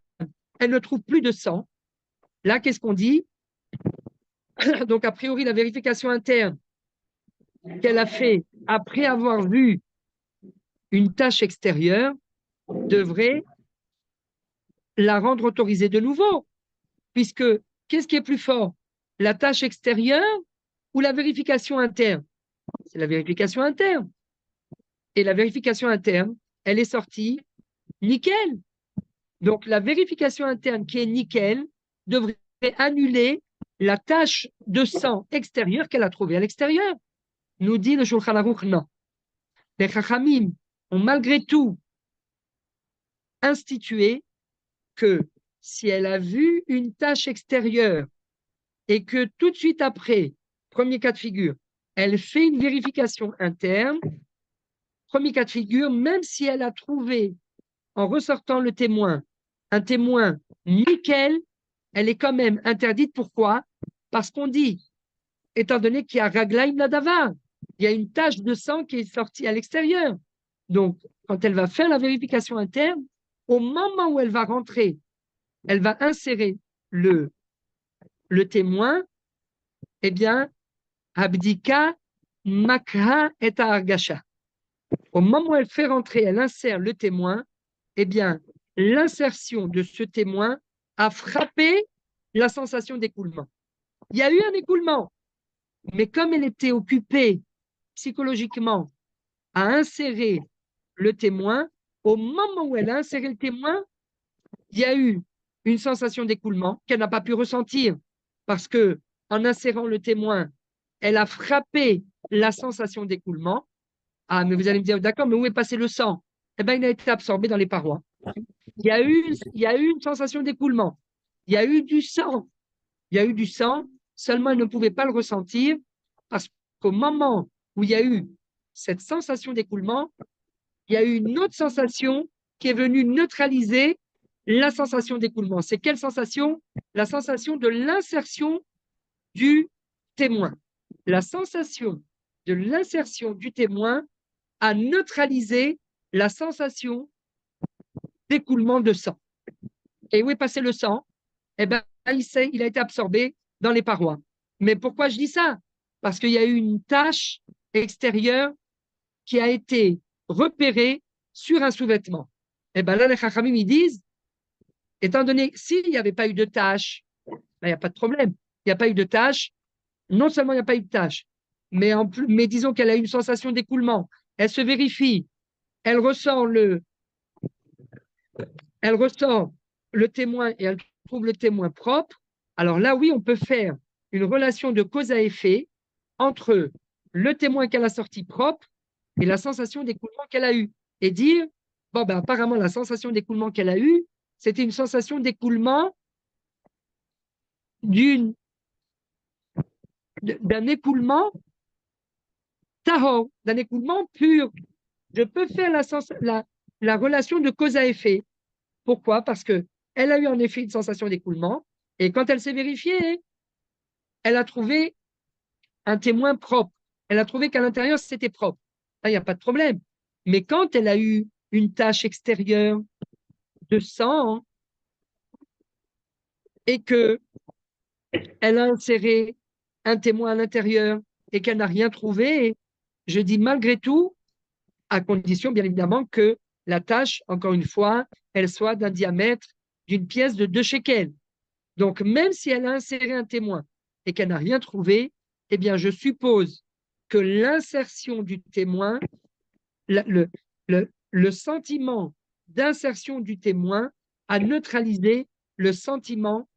elle ne trouve plus de sang. Là, qu'est-ce qu'on dit? Donc, a priori, la vérification interne qu'elle a fait après avoir vu une tâche extérieure devrait la rendre autorisée de nouveau. Puisque, qu'est-ce qui est plus fort? La tâche extérieure ou la vérification interne? C'est la vérification interne. Et la vérification interne, elle est sortie nickel. Donc, la vérification interne qui est nickel devrait annuler la tache de sang extérieure qu'elle a trouvée à l'extérieur. Nous dit le Shulchan Aruch, non. Les Chachamim ont malgré tout institué que si elle a vu une tache extérieure et que tout de suite après, premier cas de figure, elle fait une vérification interne, premier cas de figure, même si elle a trouvé en ressortant le témoin, un témoin nickel, elle est quand même interdite. Pourquoi? Parce qu'on dit, étant donné qu'il y a raglaim nadavar, il y a une tache de sang qui est sortie à l'extérieur. Donc, quand elle va faire la vérification interne, au moment où elle va rentrer, elle va insérer le témoin, eh bien, abdika makha et argasha. Au moment où elle fait rentrer, elle insère le témoin, eh bien, l'insertion de ce témoin a frappé la sensation d'écoulement. Il y a eu un écoulement, mais comme elle était occupée psychologiquement à insérer le témoin, au moment où elle a inséré le témoin, il y a eu une sensation d'écoulement qu'elle n'a pas pu ressentir parce que en insérant le témoin, elle a frappé la sensation d'écoulement. Ah, mais vous allez me dire, d'accord, mais où est passé le sang? Eh bien, il a été absorbé dans les parois. Il y a eu une sensation d'écoulement. Il y a eu du sang. Il y a eu du sang, seulement elle ne pouvait pas le ressentir parce qu'au moment où il y a eu cette sensation d'écoulement, il y a eu une autre sensation qui est venue neutraliser la sensation d'écoulement. C'est quelle sensation? La sensation de l'insertion du témoin. La sensation de l'insertion du témoin a neutralisé la sensation d'écoulement de sang. Et où est passé le sang? Eh bien, il a été absorbé dans les parois. Mais pourquoi je dis ça? Parce qu'il y a eu une tache extérieure qui a été repérée sur un sous-vêtement. Eh bien là, les Chachamim, ils disent, étant donné, s'il n'y avait pas eu de tache, il n'y a pas de problème. Il n'y a pas eu de tache. Non seulement il n'y a pas eu de tache, mais, mais disons qu'elle a eu une sensation d'écoulement. Elle se vérifie. Elle ressort le témoin et elle trouve le témoin propre. Alors là, oui, on peut faire une relation de cause à effet entre le témoin qu'elle a sorti propre et la sensation d'écoulement qu'elle a eue. Et dire, bon, ben, apparemment, la sensation d'écoulement qu'elle a eue, c'était une sensation d'écoulement d'un écoulement tahor, d'un écoulement pur. Je peux faire la relation de cause à effet. Pourquoi? Parce qu'elle a eu en effet une sensation d'écoulement et quand elle s'est vérifiée, elle a trouvé un témoin propre. Elle a trouvé qu'à l'intérieur, c'était propre. il n'y a pas de problème. Mais quand elle a eu une tache extérieure de sang et que elle a inséré un témoin à l'intérieur et qu'elle n'a rien trouvé, je dis malgré tout, à condition bien évidemment que la tache, encore une fois, elle soit d'un diamètre d'une pièce de 2 shekels. Donc, même si elle a inséré un témoin et qu'elle n'a rien trouvé, eh bien, je suppose que l'insertion du témoin, le sentiment d'insertion du témoin a neutralisé le sentiment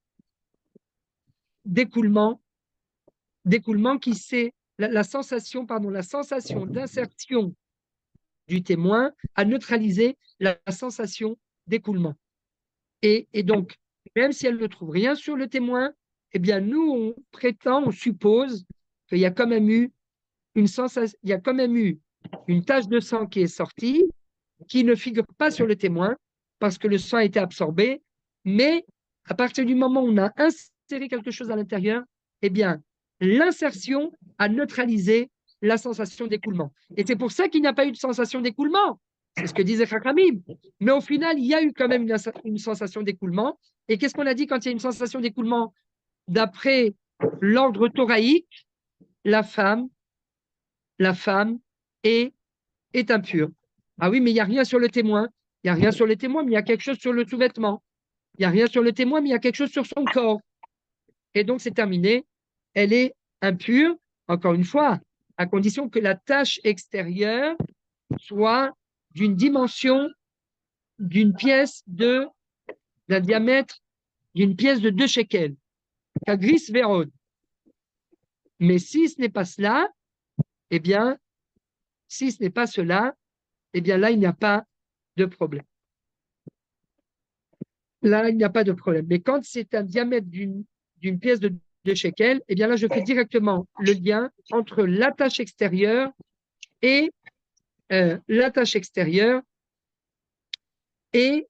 d'écoulement qui c'est la sensation, pardon, la sensation d'insertion du témoin a neutralisé la sensation d'écoulement. Et donc, même si elle ne trouve rien sur le témoin, eh bien, nous, on prétend, on suppose qu'il y a quand même eu une sensation, il y a quand même eu une tache de sang qui est sortie, qui ne figure pas sur le témoin, parce que le sang a été absorbé, mais à partir du moment où on a inséré quelque chose à l'intérieur, eh bien, l'insertion a neutralisé la sensation d'écoulement. Et c'est pour ça qu'il n'y a pas eu de sensation d'écoulement. C'est ce que disait Chachamim. Mais au final, il y a eu quand même une sensation d'écoulement. Et qu'est-ce qu'on a dit quand il y a une sensation d'écoulement? D'après l'ordre thoraïque, la femme est impure. Ah oui, mais il n'y a rien sur le témoin. Il n'y a rien sur le témoin, mais il y a quelque chose sur le sous-vêtement. Il n'y a rien sur le témoin, mais il y a quelque chose sur son corps. Et donc, c'est terminé. Elle est impure, encore une fois, à condition que la tache extérieure soit d'une dimension d'une pièce d'un diamètre d'une pièce de 2 shekels. Kagris vérod. Mais si ce n'est pas cela, eh bien, si ce n'est pas cela, eh bien là, il n'y a pas de problème. Là, il n'y a pas de problème. Mais quand c'est un diamètre d'une pièce de 2 shekels, eh bien là, je fais directement le lien entre l'attache extérieure et l'attache extérieure et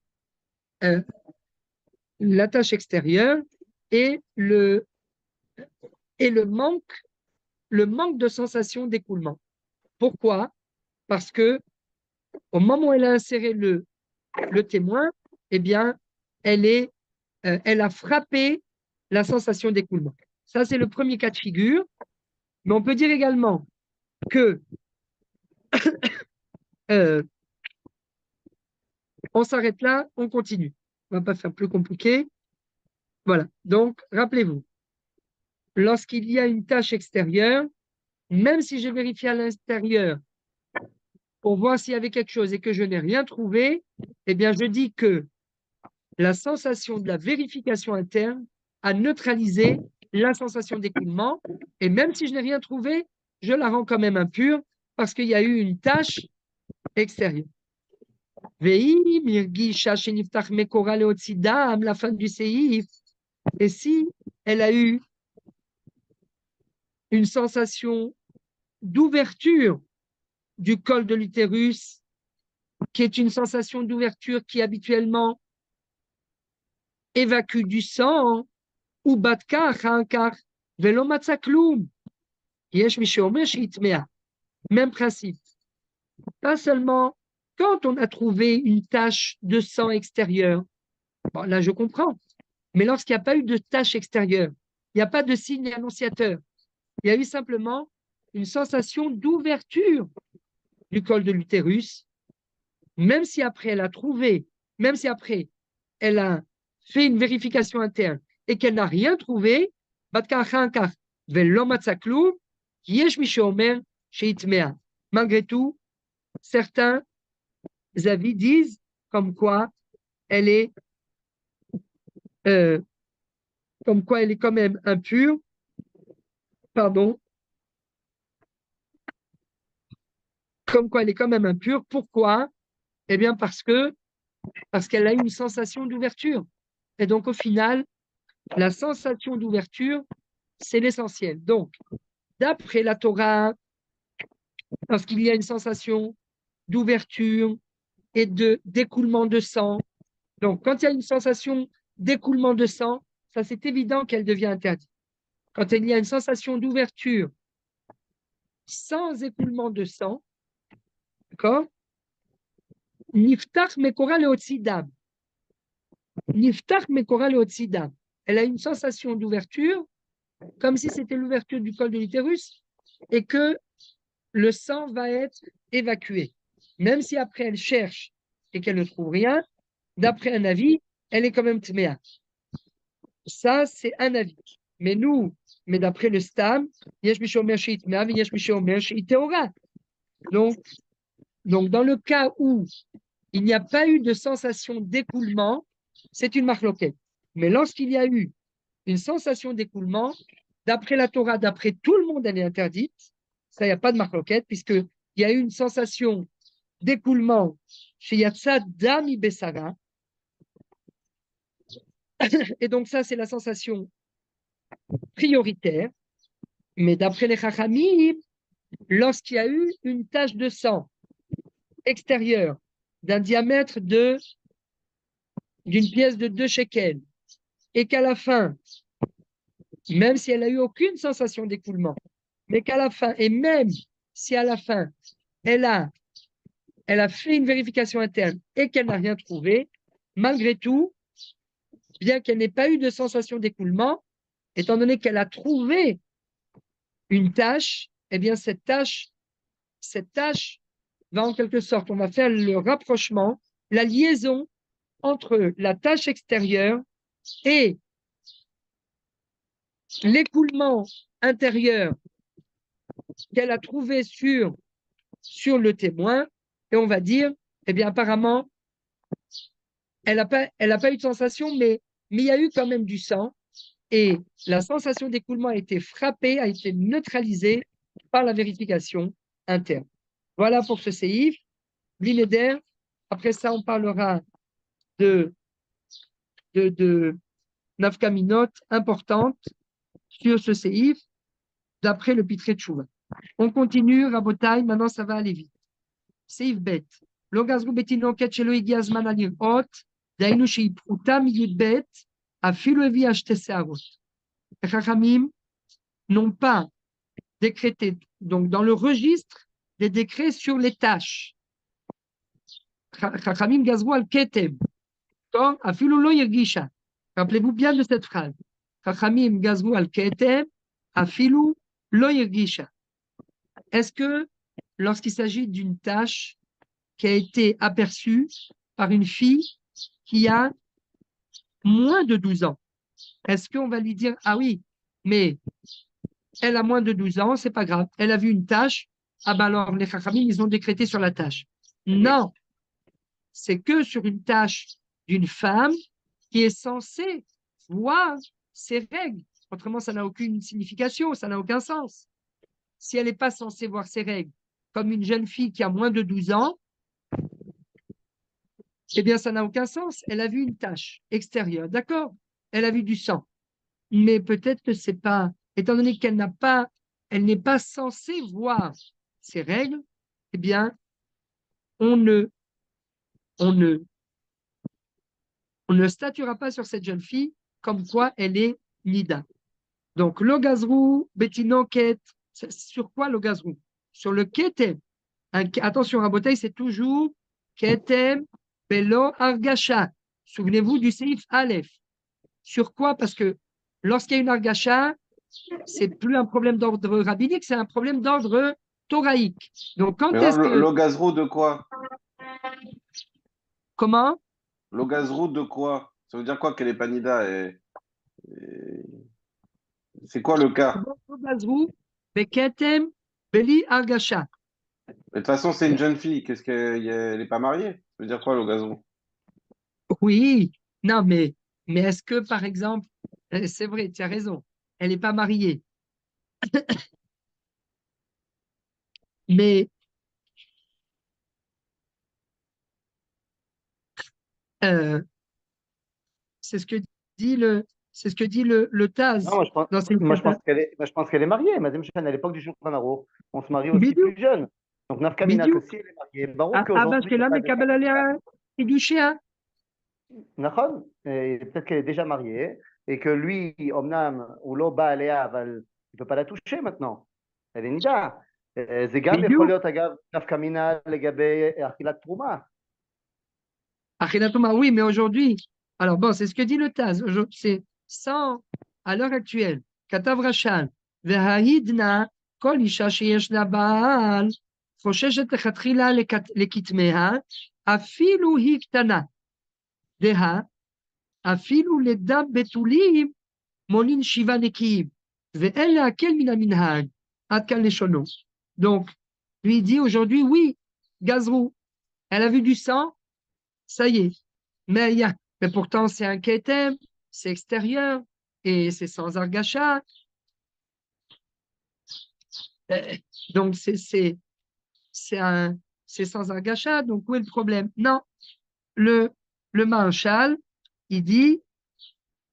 l'attache extérieure et le manque de sensation d'écoulement. Pourquoi? Parce que au moment où elle a inséré le témoin, eh bien, elle a frappé la sensation d'écoulement. Ça, c'est le premier cas de figure. Mais on peut dire également que on s'arrête là, on continue. On ne va pas faire plus compliqué. Voilà. Donc, rappelez-vous, lorsqu'il y a une tâche extérieure, même si je vérifie à l'intérieur pour voir s'il y avait quelque chose et que je n'ai rien trouvé, eh bien, je dis que la sensation de la vérification interne a neutralisé la sensation d'écoulement. Et même si je n'ai rien trouvé, je la rends quand même impure parce qu'il y a eu une tâche extérieure. La fin du séif. Et si elle a eu une sensation d'ouverture du col de l'utérus, qui est une sensation d'ouverture qui habituellement évacue du sang, ou batka achar velo matza kloum. Yesh mi sheomer sheitmea. Même principe. Pas seulement quand on a trouvé une tache de sang extérieure. Bon, là, je comprends. Mais lorsqu'il n'y a pas eu de tache extérieure, il n'y a pas de signe annonciateur. Il y a eu simplement une sensation d'ouverture du col de l'utérus, même si après elle a trouvé, même si après elle a fait une vérification interne et qu'elle n'a rien trouvé, malgré tout, certains avis disent comme quoi elle est quand même impure, pardon, comme quoi elle est quand même impure. Pourquoi? Eh bien parce qu'elle a eu une sensation d'ouverture. Et donc au final, la sensation d'ouverture, c'est l'essentiel. Donc, d'après la Torah, lorsqu'il y a une sensation d'ouverture et d'écoulement de sang, donc quand il y a une sensation d'écoulement de sang, ça c'est évident qu'elle devient interdite. Quand il y a une sensation d'ouverture sans écoulement de sang, D'accord? Niftach Mekora Leotsidam. Niftach Mekora Leotsidam. Elle a une sensation d'ouverture, comme si c'était l'ouverture du col de l'utérus, et que le sang va être évacué. Même si après elle cherche et qu'elle ne trouve rien, d'après un avis, elle est quand même tméa. Ça, c'est un avis. Mais nous, mais d'après le Stam, yesh mi sheomer she'hi tmea, yesh mi sheomer she'hi teora. Donc, dans le cas où il n'y a pas eu de sensation d'écoulement, c'est une marloquette. Mais lorsqu'il y a eu une sensation d'écoulement, d'après la Torah, d'après tout le monde, elle est interdite. Ça, il n'y a pas de marloquette, puisqu'il y a eu une sensation d'écoulement chez Yatsa Dami Bessara. Et donc, ça, c'est la sensation prioritaire. Mais d'après les Chachamim, lorsqu'il y a eu une tache de sang extérieure d'un diamètre d'une pièce de 2 shekels, et qu'à la fin, même si elle n'a eu aucune sensation d'écoulement, mais qu'à la fin, et même si à la fin, elle a fait une vérification interne et qu'elle n'a rien trouvé, malgré tout, bien qu'elle n'ait pas eu de sensation d'écoulement, étant donné qu'elle a trouvé une tâche, eh bien cette tâche va en quelque sorte, on va faire le rapprochement, la liaison entre la tâche extérieure et l'écoulement intérieur qu'elle a trouvé sur le témoin, et on va dire, eh bien apparemment, elle n'a pas eu de sensation, mais il y a eu quand même du sang, et la sensation d'écoulement a été frappée, a été neutralisée par la vérification interne. Voilà pour ce séif. Blineder. Après ça, on parlera de nafkaminot importantes sur ce séif, d'après le Pitré Tchouva. On continue, Rabotai, maintenant ça va aller vite. Seif bet. לא גזרו בתינוקת שלא הגיע הזמן לראות, דהיינו שהיא פחותה מי"ב, אפילו הביאה 2 שערות. Les Chachamim n'ont pas décrété, donc dans le registre des décrets sur les tâches. Chachamim gazru al ketem. Afilu lo yergisha. Rappelez-vous bien de cette phrase. Chachamim gazru al ketem, afilu lo yergisha. Est-ce que lorsqu'il s'agit d'une tâche qui a été aperçue par une fille qui a moins de 12 ans, est-ce qu'on va lui dire, ah oui, mais elle a moins de 12 ans, c'est pas grave, elle a vu une tâche, ah ben alors les Chachamim, ils ont décrété sur la tâche. Non, c'est que sur une tâche d'une femme qui est censée voir ses règles. Autrement, ça n'a aucune signification, ça n'a aucun sens. Si elle n'est pas censée voir ses règles comme une jeune fille qui a moins de 12 ans, eh bien, ça n'a aucun sens. Elle a vu une tache extérieure, d'accord? Elle a vu du sang. Mais peut-être que c'est pas, étant donné qu'elle n'est pas censée voir ses règles, eh bien, on ne statuera pas sur cette jeune fille comme quoi elle est nida. Donc, le gazrou, betinoket, sur quoi le gazrou? Sur le ketem. Attention, Rabotai, c'est toujours ketem, belo, argasha. Souvenez-vous du seif Aleph. Sur quoi? Parce que lorsqu'il y a une argasha, c'est plus un problème d'ordre rabbinique, c'est un problème d'ordre thoraïque. Donc, quand est-ce que. Le gazrou de quoi? Comment? Le gazrou de quoi? Ça veut dire quoi qu'elle est pas nida c'est quoi le cas? Le gazrou, beketem, beli, argasha. De toute façon, c'est une jeune fille. Qu'est-ce qu'elle n'est pas mariée? Ça veut dire quoi le gazrou? Oui, non, mais est-ce que, par exemple, c'est vrai, tu as raison, elle n'est pas mariée. Mais c'est ce que dit le Taz. Non, moi, je pense qu'elle est mariée, Madame Chen, à l'époque du Shulchan Aruch. On se marie aussi Bidiou, plus jeune. Donc, Nafkamina, que bidiou. si elle est mariée, Baruch Ah, parce qu'aujourd'hui, que il n'y a là, pas mais de Kabbalah a éduché, hein. Nachon, et peut-être qu'elle est déjà mariée, et que lui, Omnam, ou Loba Alea, il ne peut pas la toucher maintenant. Elle est Nida. זה גם בדיוק. יכול להיות, אגב, נפקא מינה לגבי אכילת תרומה. Achilatoma, oui, mais aujourd'hui, alors bon, c'est ce que dit le Taz. Aujourd'hui, c'est sans, à l'heure actuelle, Katav Rachal, Vehaïdna, Kol Isha Sheyesh La Baal, חוששת לכתחילה לכתמיה, אפילו היא קטנה. דהה, אפילו לדם בתולים, מונין 7 נקיים, ואין להקל מן המנהג, עד כאן לשונו. Donc, lui dit aujourd'hui, oui, Gazrou, elle a vu du sang, ça y est. Mais pourtant, c'est un ketem, c'est extérieur, et c'est sans argacha. Donc, c'est sans argacha. Donc, où est le problème? Non. Le Maharshal, il dit,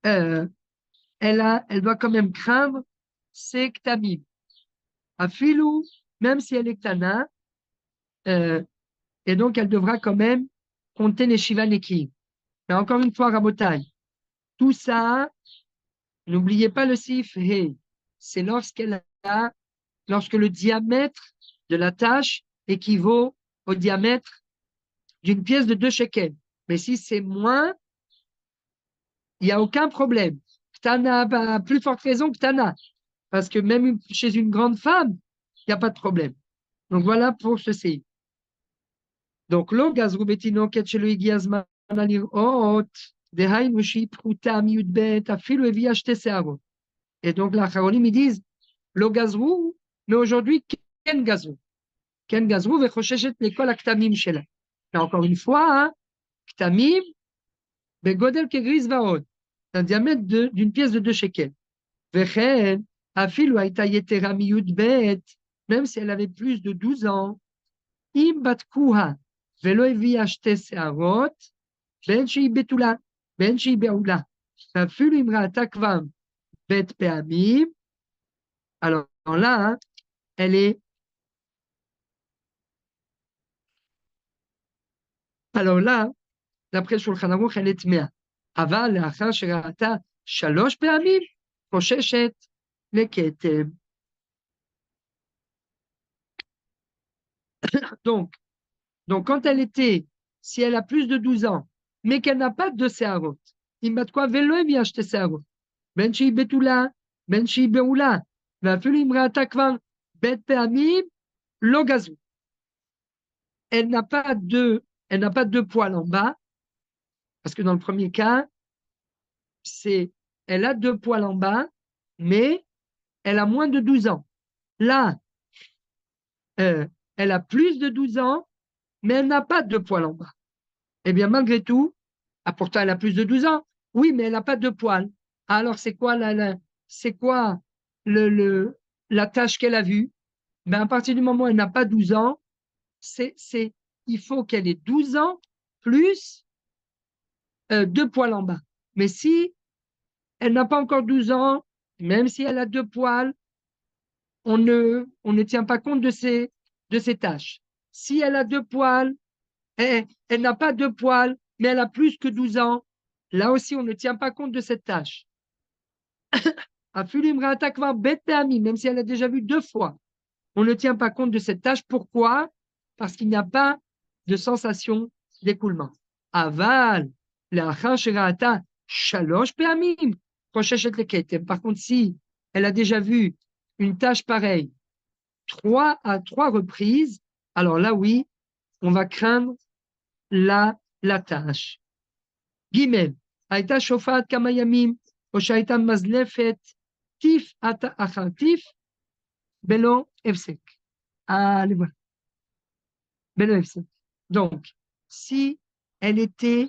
elle doit quand même craindre ses ktamim. Afilou, même si elle est ktana, et donc elle devra quand même compter les shiva neki. Mais encore une fois, Rabotai, tout ça, n'oubliez pas le sif, hey, c'est lorsque le diamètre de la tâche équivaut au diamètre d'une pièce de 2 shekels. Mais si c'est moins, il n'y a aucun problème. Ktana, à plus forte raison, Ktana. Parce que même chez une grande femme, il n'y a pas de problème. Donc voilà pour ceci. Donc, lo gazru betinoket shelo igi hazman lirot, dehainu shehi pruta miyudbet, afilu hevia shte se'arot. Et donc, la Charonim, ils disent, lo gazru, mais aujourd'hui, ken gazru. Ken gazru vechosheshet lekol aktamim shela. Et encore une fois, hein, ktamim, begodel kegris vaod, un diamètre d'une pièce de 2 shekels. Vechen, afilu haïta yetera miyudbet, même si elle avait plus de 12 ans, im batkuha, velo hevia shte se'arot, ben shehi betula, ben shehi be'ula. Afilu imra'ata kvam, bet pe'amim. Alors là, hein, elle est. Alors là, d'après Shulchan Aruch, elle est tmea. Aval, לאחר שראתה 3 פעמים, חוששת לכתם. Donc, quand elle était, si elle a plus de 12 ans, mais qu'elle n'a pas de séarot, il m'a de quoi vélo et vient acheter séarot. Ben shi betula, ben shi beoula, ואפילו אם ראתה כבר בית פעמים, לא גזרו. Elle n'a pas de poils en bas, parce que dans le premier cas, elle a 2 poils en bas, mais elle a moins de 12 ans. Là, elle a plus de 12 ans, mais elle n'a pas de poils en bas. Eh bien, malgré tout, pourtant elle a plus de 12 ans, oui, mais elle n'a pas de poils. Alors, c'est quoi la tâche qu'elle a vue? Ben, à partir du moment où elle n'a pas 12 ans, il faut qu'elle ait 12 ans plus 2 poils en bas. Mais si elle n'a pas encore 12 ans, même si elle a 2 poils, on ne tient pas compte de ces tâches. Si elle a 2 poils, elle n'a pas 2 poils, mais elle a plus que 12 ans, là aussi, on ne tient pas compte de cette tâche. Même si elle a déjà vu 2 fois, on ne tient pas compte de cette tâche. Pourquoi? Parce qu'il n'y a pas de sensation d'écoulement. Aval, par contre, si elle a déjà vu une tâche pareille 3 reprises, alors là, oui, on va craindre la tâche. Gimel, Aïta shofat kamayamim, Oshaïta mazlefet, tif achar tif, belo efsek. Allez, voilà. Belo efsek. Donc, si elle était,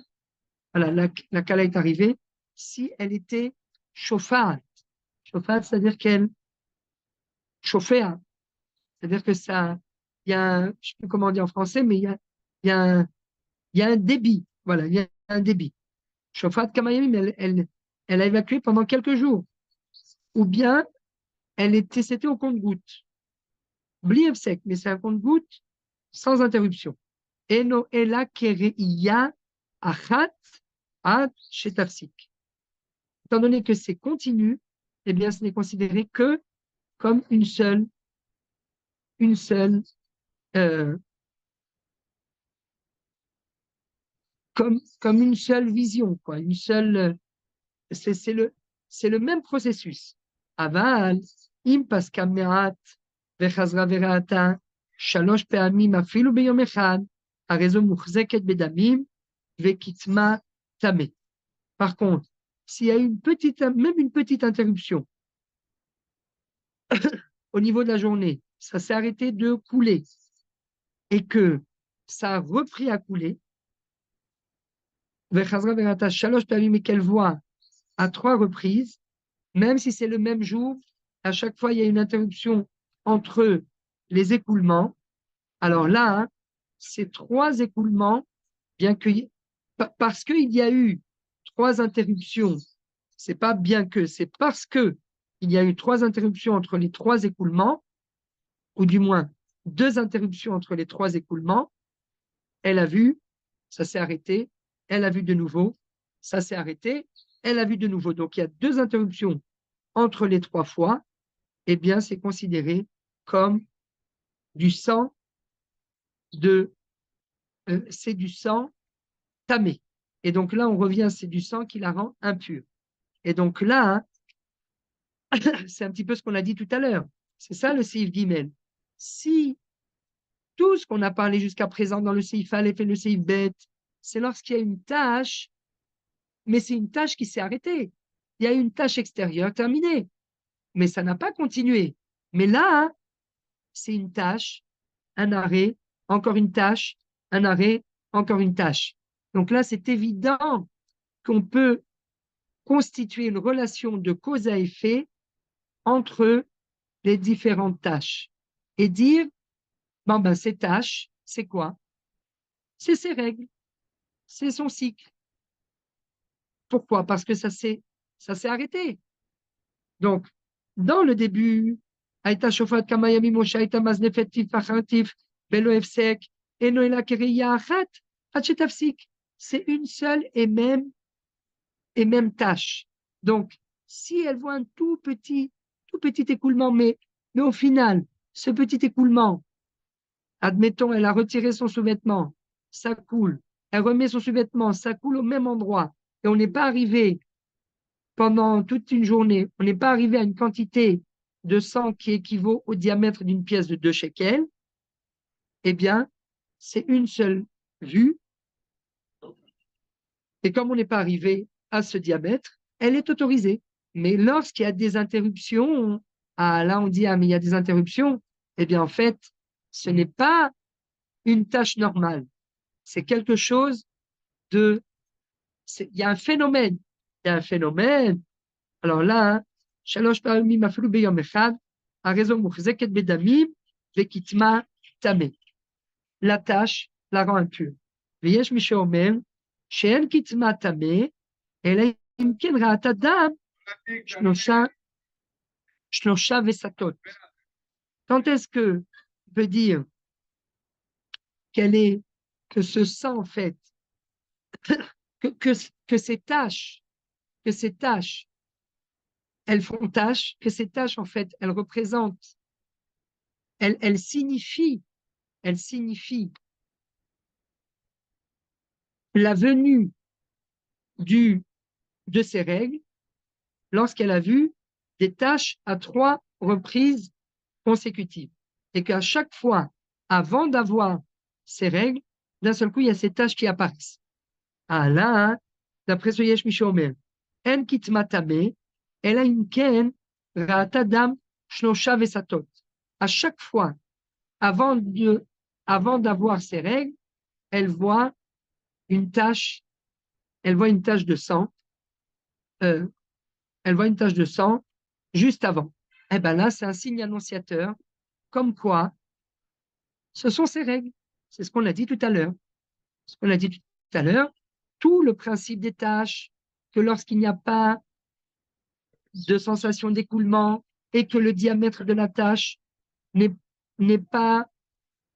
voilà, la kala est arrivée, si elle était shofat, c'est-à-dire qu'elle chauffait, c'est-à-dire que ça, il y a, je ne sais plus comment dire en français, mais il y a un débit, voilà, il y a un débit. Shofat kamayamim, elle a évacué pendant quelques jours. Ou bien, c'était au compte-gouttes. Bli sec, mais c'est un compte-gouttes sans interruption. Eno ela kereiya achat ad shetafsik. Étant donné que c'est continu, eh bien, ce n'est considéré que comme une seule une seule, euh, comme une seule vision, quoi, une seule, c'est le même processus. Aval, im paska me'at vechazra veraata, shalosh pe'amim afilu beyom echad, הרי זו מוחזקת בדמים וכתמה טמא. Par contre, s'il y a même une petite interruption au niveau de la journée, ça s'est arrêté de couler et que ça a repris à couler, vechazra veraata shalosh pe'amim, et qu'elle voit à 3 reprises, même si c'est le même jour, à chaque fois il y a une interruption entre les écoulements. Alors là, ces 3 écoulements, bien que parce qu'il y a eu 3 interruptions, c'est pas bien que, c'est parce que il y a eu 3 interruptions entre les 3 écoulements, ou du moins 2 interruptions entre les 3 écoulements, elle a vu, ça s'est arrêté, elle a vu de nouveau, ça s'est arrêté, elle a vu de nouveau. Donc il y a 2 interruptions entre les 3 fois, eh bien c'est considéré comme du sang c'est du sang tamé. Et donc là, on revient, c'est du sang qui la rend impure. Et donc là, c'est un petit peu ce qu'on a dit tout à l'heure. C'est ça le Seif Gimel. Si tout ce qu'on a parlé jusqu'à présent dans le Seif Aleph et le Seif Bet, c'est lorsqu'il y a une tâche, mais c'est une tâche qui s'est arrêtée. Il y a une tâche extérieure terminée, mais ça n'a pas continué. Mais là, c'est une tâche, un arrêt, encore une tâche, un arrêt, encore une tâche. Donc là, c'est évident qu'on peut constituer une relation de cause à effet entre les différentes tâches et dire, bon ben ces tâches, c'est quoi? C'est ses règles, c'est son cycle. Pourquoi? Parce que ça s'est arrêté. Donc, dans le début, Aïta Shofat Kamayami Moshe Aïta Maznefet Tifachantif Belo Efsek Enoela Kereya Achat Hachetafsik. C'est une seule et même tâche. Donc, si elle voit un tout petit écoulement, mais au final, ce petit écoulement, admettons, elle a retiré son sous-vêtement, ça coule, elle remet son sous-vêtement, ça coule au même endroit, et on n'est pas arrivé pendant toute une journée, on n'est pas arrivé à une quantité de sang qui équivaut au diamètre d'une pièce de 2 shekels, eh bien, c'est une seule vue, et comme on n'est pas arrivé à ce diamètre, elle est autorisée. Mais lorsqu'il y a des interruptions, là on dit, mais il y a des interruptions, eh bien en fait, ce n'est pas une tâche normale. C'est quelque chose il y a un phénomène. Il y a un phénomène. Alors là, shalosh פעמים אפילו ביום אחד, הרי זו מוחזקת בדמים וכתמה טמא. La tâche la rend impure. ויש מי שאומר שאין כתמה טמא, אלא אם כן ראתה דם שלושה וסתות. Quand est-ce que on peut dire que ce sang, en fait, que ces tâches, elles font tâche, que ces tâches, en fait, elles représentent, elles signifient la venue de ces règles lorsqu'elle a vu des tâches à 3 reprises consécutives. Et qu'à chaque fois, avant d'avoir ces règles, d'un seul coup, il y a ces tâches qui apparaissent. Ah là, d'après ce Yesh Mishomer, En kitma tameh, ela im ken ra'ata dam shlosha vesatot. À chaque fois, avant d'avoir ces règles, elle voit une tache de sang, juste avant. Eh bien là, c'est un signe annonciateur, comme quoi ce sont ces règles. C'est ce qu'on a dit tout à l'heure. Tout le principe des tâches, que lorsqu'il n'y a pas de sensation d'écoulement et que le diamètre de la tâche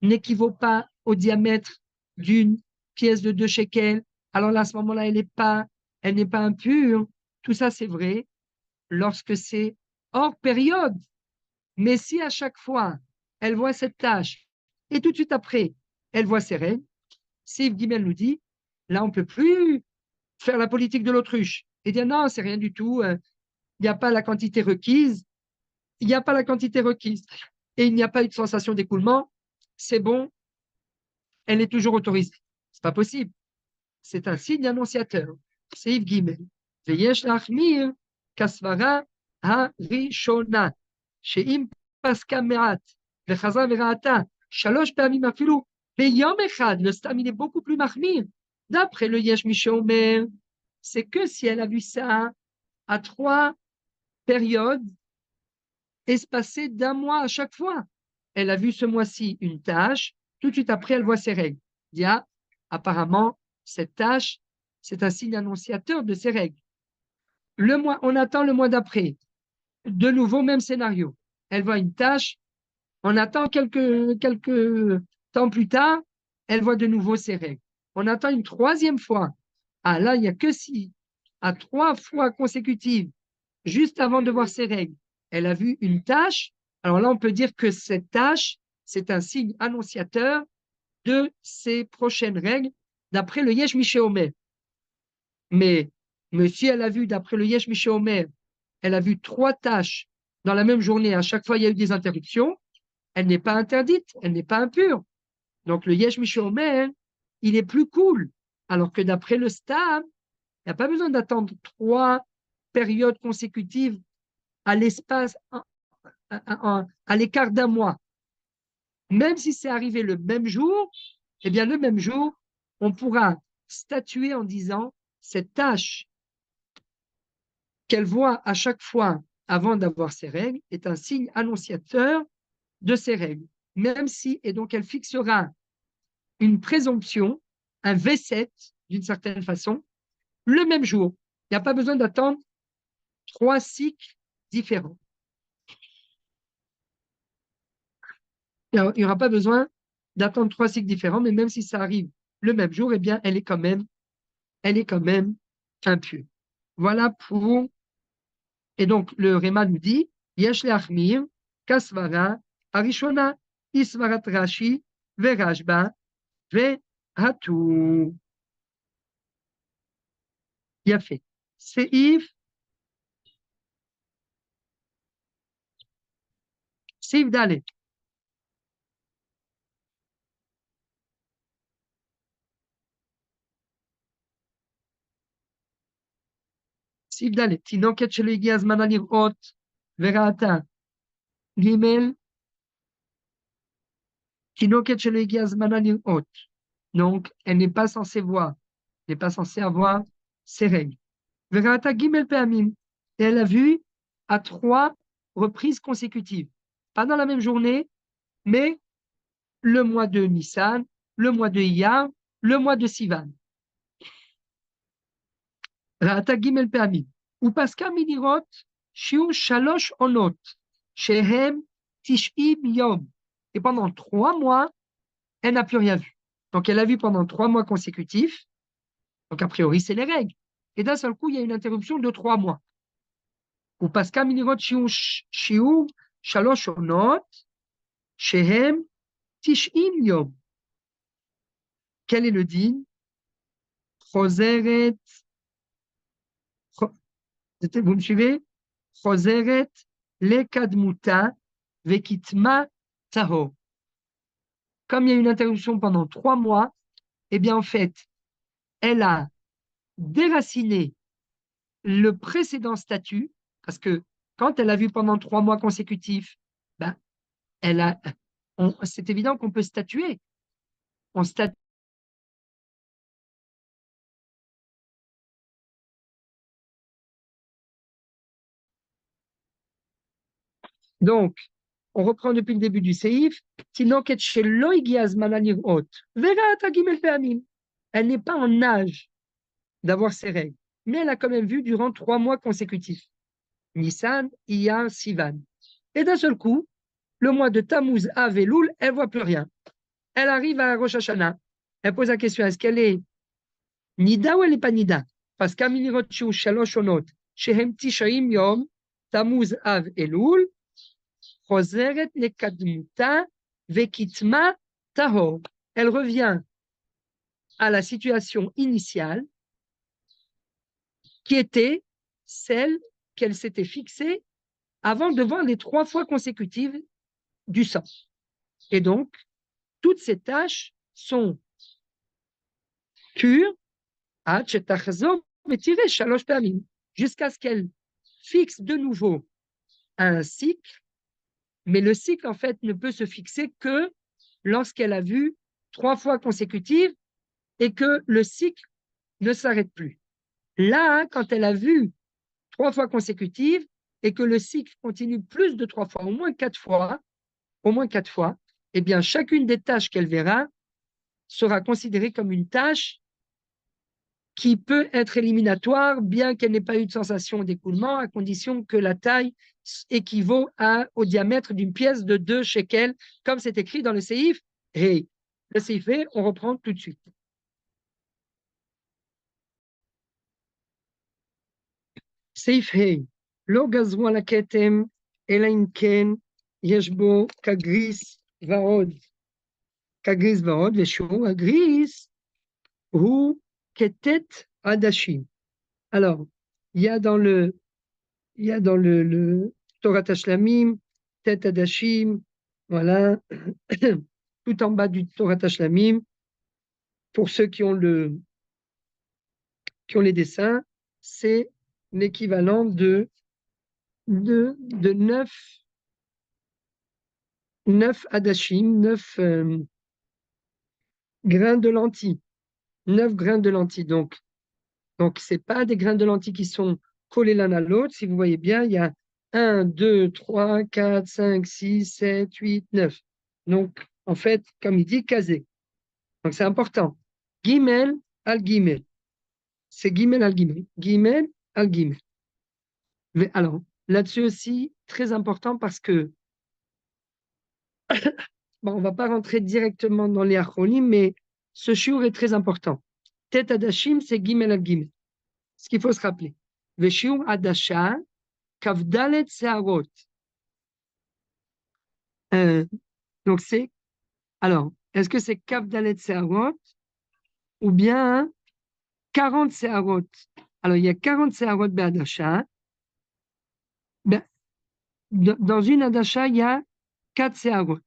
n'équivaut pas au diamètre d'une pièce de 2 shekels, alors là, à ce moment-là, elle n'est pas impure. Tout ça, c'est vrai lorsque c'est hors période. Mais si à chaque fois, elle voit cette tache, et tout de suite après, elle voit ses règles, Seif Gimel nous dit, là, on ne peut plus faire la politique de l'autruche et dire non, c'est rien du tout, il n'y a pas la quantité requise, il n'y a pas la quantité requise, et il n'y a pas eu de sensation d'écoulement, c'est bon, elle est toujours autorisée. C'est pas possible. C'est un signe annonciateur. Seif Gimel. Veyesh lachmir kasvara harishona. Sheim paska me'at. Vechazar vera'ata. Shalosh pa'amim afilu. Beyom echad. Le stam, il est beaucoup plus mahmir. D'après le Yesh Mishomer, c'est que si elle a vu ça à 3 périodes espacées d'1 mois à chaque fois. Elle a vu ce mois-ci une tâche, tout de suite après, elle voit ses règles. Il y a apparemment cette tâche, c'est un signe annonciateur de ses règles. On attend le mois d'après. De nouveau, même scénario. Elle voit une tâche, on attend quelques temps plus tard, elle voit de nouveau ses règles. On attend une 3e fois. Ah là, il n'y a que si, à 3 fois consécutives, juste avant de voir ses règles, elle a vu une tâche. Alors là, on peut dire que cette tâche, c'est un signe annonciateur de ses prochaines règles, d'après le Yesh Mishe Omer. Mais si elle a vu, d'après le Yesh Mishe Omer, elle a vu 3 tâches dans la même journée, à chaque fois il y a eu des interruptions, elle n'est pas interdite, elle n'est pas impure. Donc le Yesh Mishe Omer, il est plus cool. Alors que d'après le Stam, il n'y a pas besoin d'attendre 3 périodes consécutives à l'espace, à l'écart d'1 mois. Même si c'est arrivé le même jour, eh bien le même jour, on pourra statuer en disant cette tâche qu'elle voit à chaque fois avant d'avoir ses règles est un signe annonciateur de ses règles. Même si, et donc elle fixera une présomption, un V7 d'une certaine façon, le même jour. Il n'y a pas besoin d'attendre 3 cycles différents. Il n'y aura pas besoin d'attendre 3 cycles différents, mais même si ça arrive le même jour, eh bien, elle est quand même impure. Voilà pour. Et donc, le Réma nous dit Yesh le'achmir, kasvara, arishona, isvarat Rashi, verashba, ve'hatu. Yafé. Seif Dalet. סעיף ד' תינוקת שלא הגיע הזמנה לראות וראתה. ג' תינוקת שלא הגיע הזמנה לראות. Donc, elle n'est pas censée voir, elle n'est pas censée avoir ses règles. וראתה ג' פעמים. Et elle a vu à 3 reprises consécutives. Pas dans la même journée, mais le mois de Nissan, le mois de Iyar, le mois de Sivan. ראתה ג' פעמים. ופסקה מלראות שיעור 3 עונות, שהם 90 יום. Et pendant 3 mois, elle n'a plus rien vu. Donc, elle a vu pendant 3 mois consécutifs. Donc, a priori, c'est les règles. Et d'un seul coup, il y a une interruption de 3 mois. ופסקה מלראות שיעור 3 עונות, שהם 90 יום. Quel est le din? חוזרת, vous me suivez? חוזרת לקדמותה וכתמה טהור. Comme il y a une interruption pendant 3 mois, eh bien en fait, elle a déraciné le précédent statut, parce que quand elle a vu pendant 3 mois consécutifs, ben, c'est évident qu'on peut statuer. On statue. Donc, on reprend depuis le début du séif. Elle n'est pas en âge d'avoir ses règles, mais elle a quand même vu durant 3 mois consécutifs. Nissan, Iyar, Sivan. Et d'un seul coup, le mois de Tammuz, Av et Loul, elle ne voit plus rien. Elle arrive à Rosh Hashanah. Elle pose la question, est-ce qu'elle est Nida ou elle n'est pas Nida? Parce qu'Aminirot Shalosh Onot, Shehem Tishaim Yom, Tammuz, Av et Loul, חוזרת לקדמותה וכתמה טהור. Elle revient à la situation initiale qui était celle qu'elle s'était fixée avant de voir les 3 fois consécutives du sang. Et donc, toutes ces tâches sont pures jusqu'à ce qu'elle fixe de nouveau un cycle, mais le cycle, en fait, ne peut se fixer que lorsqu'elle a vu 3 fois consécutives et que le cycle ne s'arrête plus. Là, quand elle a vu 3 fois consécutives et que le cycle continue plus de 3 fois, au moins 4 fois, eh bien, chacune des tâches qu'elle verra sera considérée comme une tâche qui peut être éliminatoire, bien qu'elle n'ait pas eu de sensation d'écoulement, à condition que la taille équivaut au diamètre d'une pièce de 2 shekels, comme c'est écrit dans le Seif Hey. Le Seif Hey, on reprend tout de suite. Seif Hey. לא גזרו על הכתם, אלא אם כן יש בו כגריס ועוד. כגריס ועוד, ושיעור הגריס הוא כתת עדשים. Alors, il y a dans le Torah Tashlamim, Tet Adashim, voilà, tout en bas du Torah Tashlamim, pour ceux qui ont les dessins, c'est l'équivalent de 9 Adashim, 9 grains de lentilles. 9 grains de lentilles. Donc ce n'est pas des grains de lentilles qui sont collés l'un à l'autre. Si vous voyez bien, il y a 1, 2, 3, 4, 5, 6, 7, 8, 9. Donc, en fait, comme il dit, casé. Donc, c'est important. Gimel al Gimel. C'est Gimel al Gimel. Gimel al Gimel. Mais alors, là-dessus aussi, très important parce que bon, on ne va pas rentrer directement dans les acronymes, mais ce shiur est très important. Tet Adashim, c'est Gimel al Gimel. Ce qu'il faut se rappeler. Veshiur Adasha, Kavdalet Searot. Donc c'est. Alors, est-ce que c'est Kavdalet Searot ou bien 40 Searot? Alors, il y a 40 Searot Be'adasha. Ben, dans une Adasha, il y a 4 Searot.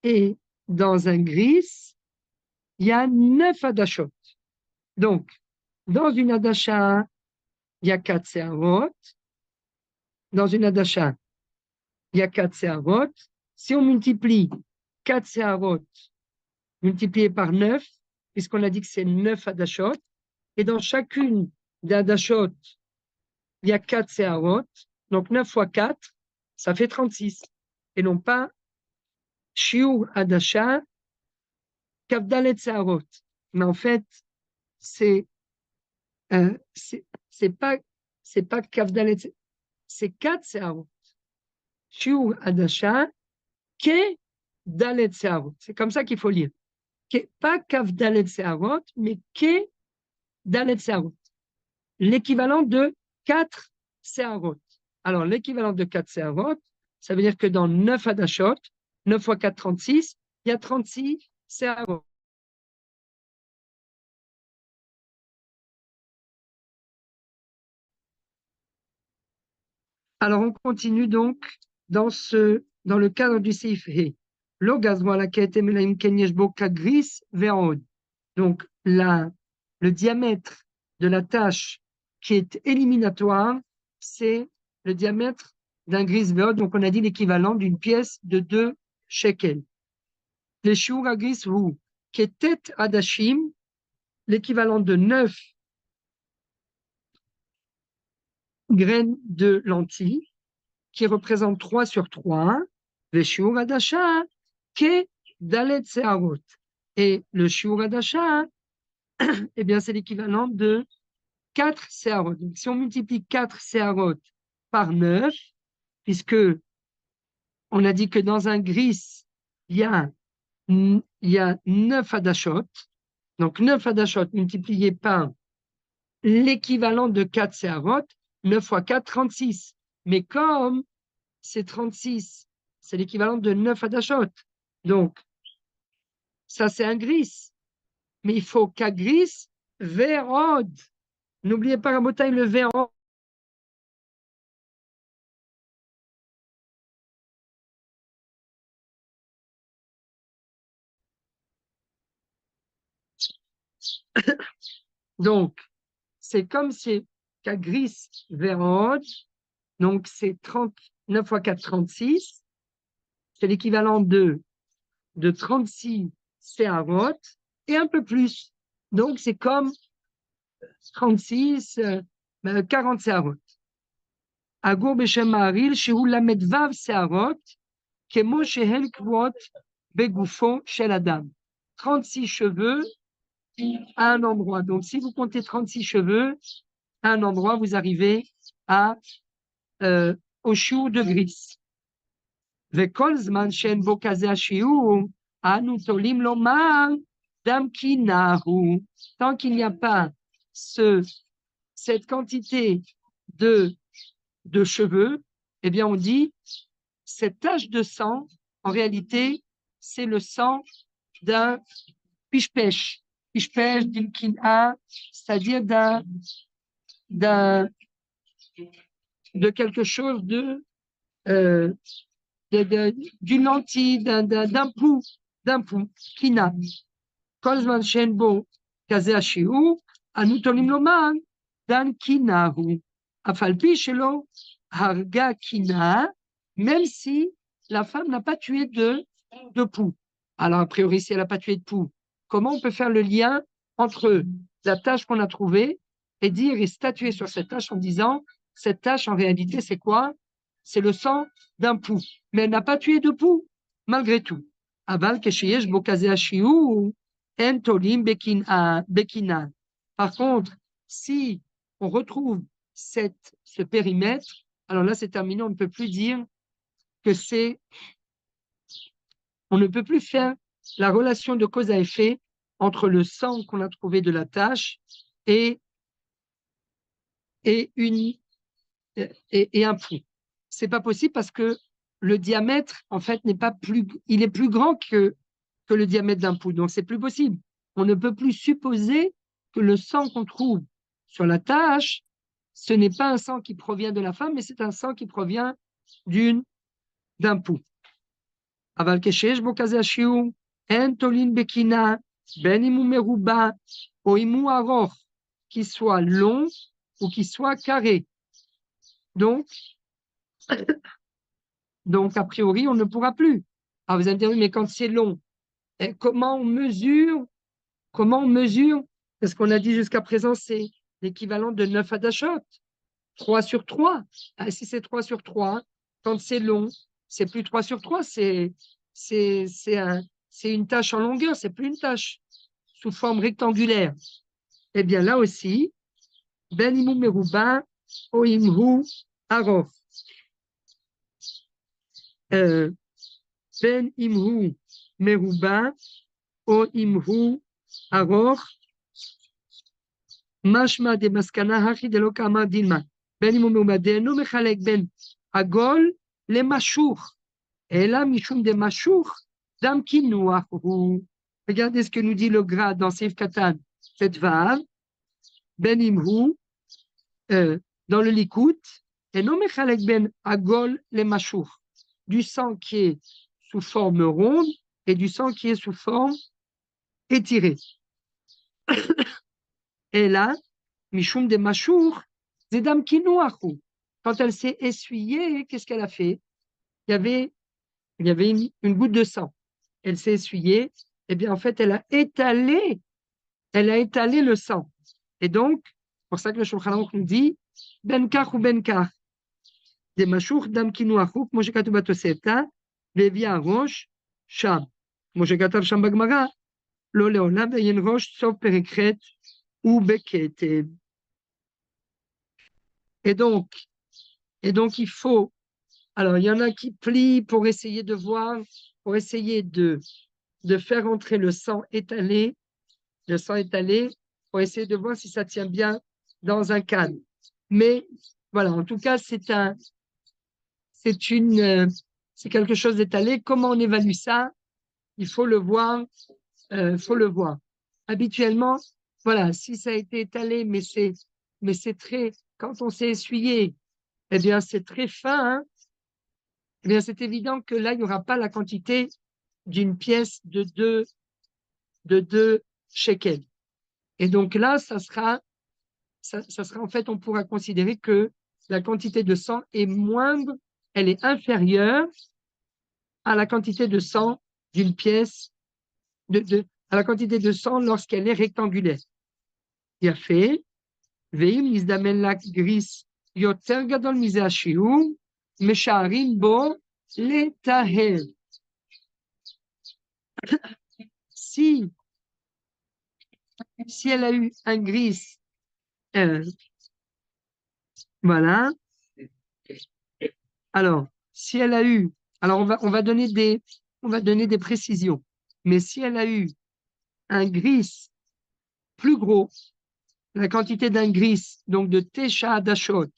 Et dans un gris, il y a 9 Adashot. Donc, dans une Adasha, il y a 4 Searot. Dans une Adasha, il y a 4 Searot. Si on multiplie 4 Searot multiplié par 9, puisqu'on a dit que c'est 9 Adashot, et dans chacune des Adashot, il y a 4 Searot, donc 9 fois 4, ça fait 36, et non pas Shiur Adasha, Kavdalet Searot. Mais en fait, c'est pas Kavdalet, c'est 4 Searot. Shiur Adasha, Ke Dalet Searot. C'est comme ça qu'il faut lire. Pas Kavdalet Searot, mais Ke Dalet Searot. L'équivalent de 4 Searot. Alors, l'équivalent de 4 Searot, ça veut dire que dans 9 Adashot, 9 fois 4, 36, il y a 36 Searot. Alors, on continue donc dans le cadre du Seif He. Donc, le diamètre de la tâche qui est éliminatoire, c'est le diamètre d'un gris veod. Donc, on a dit l'équivalent d'une pièce de 2 shekels. Les shiur agris ou ketet adashim, l'équivalent de 9 graines de lentilles, qui représentent 3 sur 3, le shiur adasha, ke dalet searot. Et le shiur adasha, eh bien, c'est l'équivalent de 4 searot. Donc, si on multiplie 4 searot par 9, puisque on a dit que dans un gris, il y a 9 adashot. Donc, 9 adashot multipliés par l'équivalent de 4 searot, 9 fois 4, 36. Mais comme ces 36 c'est l'équivalent de 9 hadashot. Donc, ça, c'est un gris. Mais il faut qu'à gris, vérod. N'oubliez pas, Rabotai, le vérod. Donc, c'est comme si qu'à gris, vérod. Donc, c'est 39 fois 4, 36. C'est l'équivalent de 36 séharot et un peu plus. Donc, c'est comme 36, 40 séharot. Agur Beshem Maharil, Shehu Lamed Vav séharot, Kemo Shehel Kvot Begufo Shel Adam. 36 cheveux à un endroit. Donc, si vous comptez 36 cheveux à un endroit, vous arrivez au shiur de gris. וכל זמן שאין בו כזה השיעור, אנו תולים לומר, דם קינהו. Tant qu'il n'y a pas cette quantité de cheveux, eh bien on dit, cette tache de sang, en réalité, c'est le sang d'un pishpesh. Pishpesh, d'une kina, c'est-à-dire de quelque chose d'une lentille, d'un pou, kina. כל זמן שאין בו כזה השיעור, אנו תולים לומר, דן קינה הוא. אף על פי שלא הרגה קינה, même si la femme n'a pas tué de pou. Alors, a priori, si elle n'a pas tué de pou, comment on peut faire le lien entre la tâche qu'on a trouvée et dire et statuer sur cette tâche en disant, cette tâche, en réalité, c'est quoi? C'est le sang d'un pou. Mais elle n'a pas tué de pou, malgré tout. Aval kesheyesh bo kaze hashiur, en tolim bekina. Par contre, si on retrouve ce périmètre, alors là, c'est terminé, on ne peut plus dire que on ne peut plus faire la relation de cause à effet entre le sang qu'on a trouvé de la tâche et un pou. C'est pas possible parce que le diamètre, en fait, il est plus grand que le diamètre d'un pou. Donc, c'est plus possible. On ne peut plus supposer que le sang qu'on trouve sur la tâche, ce n'est pas un sang qui provient de la femme, mais c'est un sang qui provient d'un pou. Aval keshesh bo kaze hashiur, en tolin bekina, ben imu meruba, ou imu aroch, qu'il soit long ou qu'il soit carré. Donc, a priori, on ne pourra plus. Alors, vous allez me dire, oui, mais quand c'est long, comment on mesure? Parce qu'on a dit jusqu'à présent, c'est l'équivalent de 9 hadashot. 3 sur 3. Ah, si c'est 3 sur 3, quand c'est long, c'est plus 3 sur 3, c'est une tâche en longueur, c'est plus une tâche sous forme rectangulaire. Eh bien, là aussi, ben imu meruba, o imhu arof. Ben imhu meruba, o imhu arof. Mashma de maskana hachi de lo kama dilma. Ben imu meruba, de'enu mechalek ben agol le mashur. Et là, mishum de mashur, dam kinuahu. Regardez ce que nous dit le grade dans Seif Katan, cette vav, ben imhu, dans le Likout, et non mechalek ben agol le mashur, du sang qui est sous forme ronde et du sang qui est sous forme étirée. Et là, mishum de mashur, zedam kinuahu. Quand elle s'est essuyée, qu'est-ce qu'elle a fait? Il y avait une goutte de sang. Elle s'est essuyée, et bien en fait, elle a étalé le sang. Et donc, c'est pour ça que le Shulchan Aruch nous dit ben kach ou ben kach. Des mashur dam kinuachu, כמו שכתוב בתוספתא, והביא הראש שם. כמו שכתב שם בגמרא, לא לעולם ואין ראש סוף פרק ח' ובכתב. Et donc, il faut. Alors, il y en a qui plient pour essayer de voir, pour essayer de faire entrer le sang étalé, pour essayer de voir si ça tient bien dans un cadre. Mais voilà, en tout cas, c'est une c'est quelque chose d'étalé. Comment on évalue ça? Il faut le voir. Habituellement, voilà, si ça a été étalé, mais c'est très, quand on s'est essuyé, eh bien, c'est très fin, hein, eh bien, c'est évident que là, il n'y aura pas la quantité d'une pièce de deux shekels. Et donc là, ça sera, en fait, on pourra considérer que la quantité de sang est moindre, elle est inférieure à la quantité de sang d'une pièce, à la quantité de sang lorsqu'elle est rectangulaire. Il a fait, ואם נזדמן לה גריס יותר גדול מזה השיעור, משערים בו לטהר. Si elle a eu un gris, voilà. Alors, si elle a eu, alors on va donner des précisions. Mais si elle a eu un gris plus gros, la quantité d'un gris, donc de Tesha Dashot,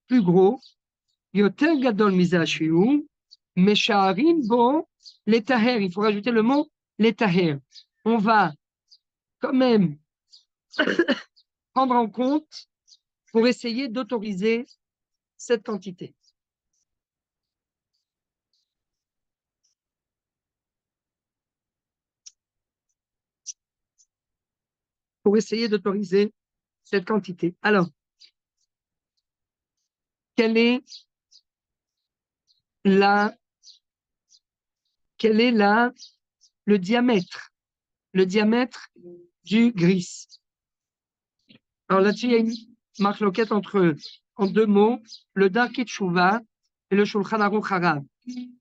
plus gros, Yoter Gadol Mizashiu, Mesharim Bo Letaher. Il faut rajouter le mot Letaher. On va quand même prendre en compte pour essayer d'autoriser cette quantité. Pour essayer d'autoriser cette quantité. Alors, quel est le diamètre du gris? Alors là-dessus, il y a une marque-loquette en deux mots, le Darkei Teshuva et le Shulchan Aruch Harav.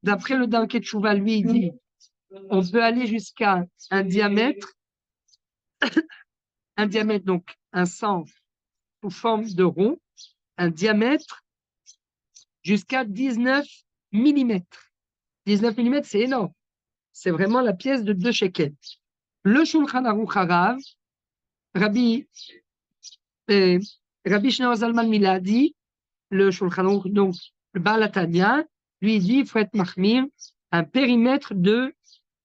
D'après le Darkei Teshuva, lui, il dit on peut aller jusqu'à un diamètre, donc un sens sous forme de rond, un diamètre jusqu'à 19 mm. 19 mm, c'est énorme. C'est vraiment la pièce de 2 shekels. Le Shulchan Aruch Harav, Rabbi Shneur Zalman Miladi, le Shulchan Aruch, donc le Baal HaTanya, lui dit il faut être mahmir un périmètre de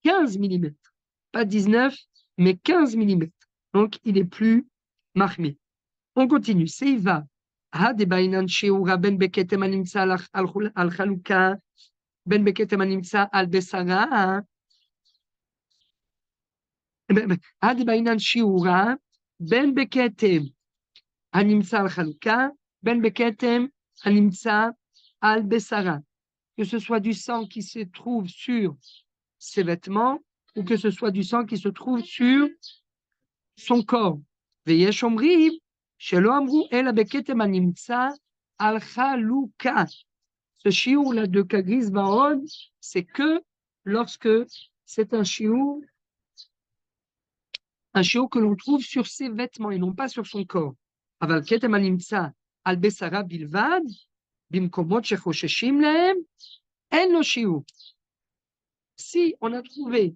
15 mm. Pas 19, mais 15 mm. Donc, il est plus mahmir. On continue. Seiva. Hadebainan Sheura ben beketem animtsa al chaluka ben beketem animtsa al besara. Hadebainan Sheura ben beketem animtsa al chaluka ben beketem animtsa al besara. Que ce soit du sang qui se trouve sur ses vêtements ou que ce soit du sang qui se trouve sur son corps. ויש אומרים שלא אמרו אלא בכתם הנמצא על חלוקה. Ce shiur-là de Kagris Vaon, c'est que lorsque c'est un shiur que l'on trouve sur ses vêtements et non pas sur son corps. אבל כתם הנמצא על בשרה בלבד, במקומות שחוששים להם, אין לו שיעור. Si on a trouvé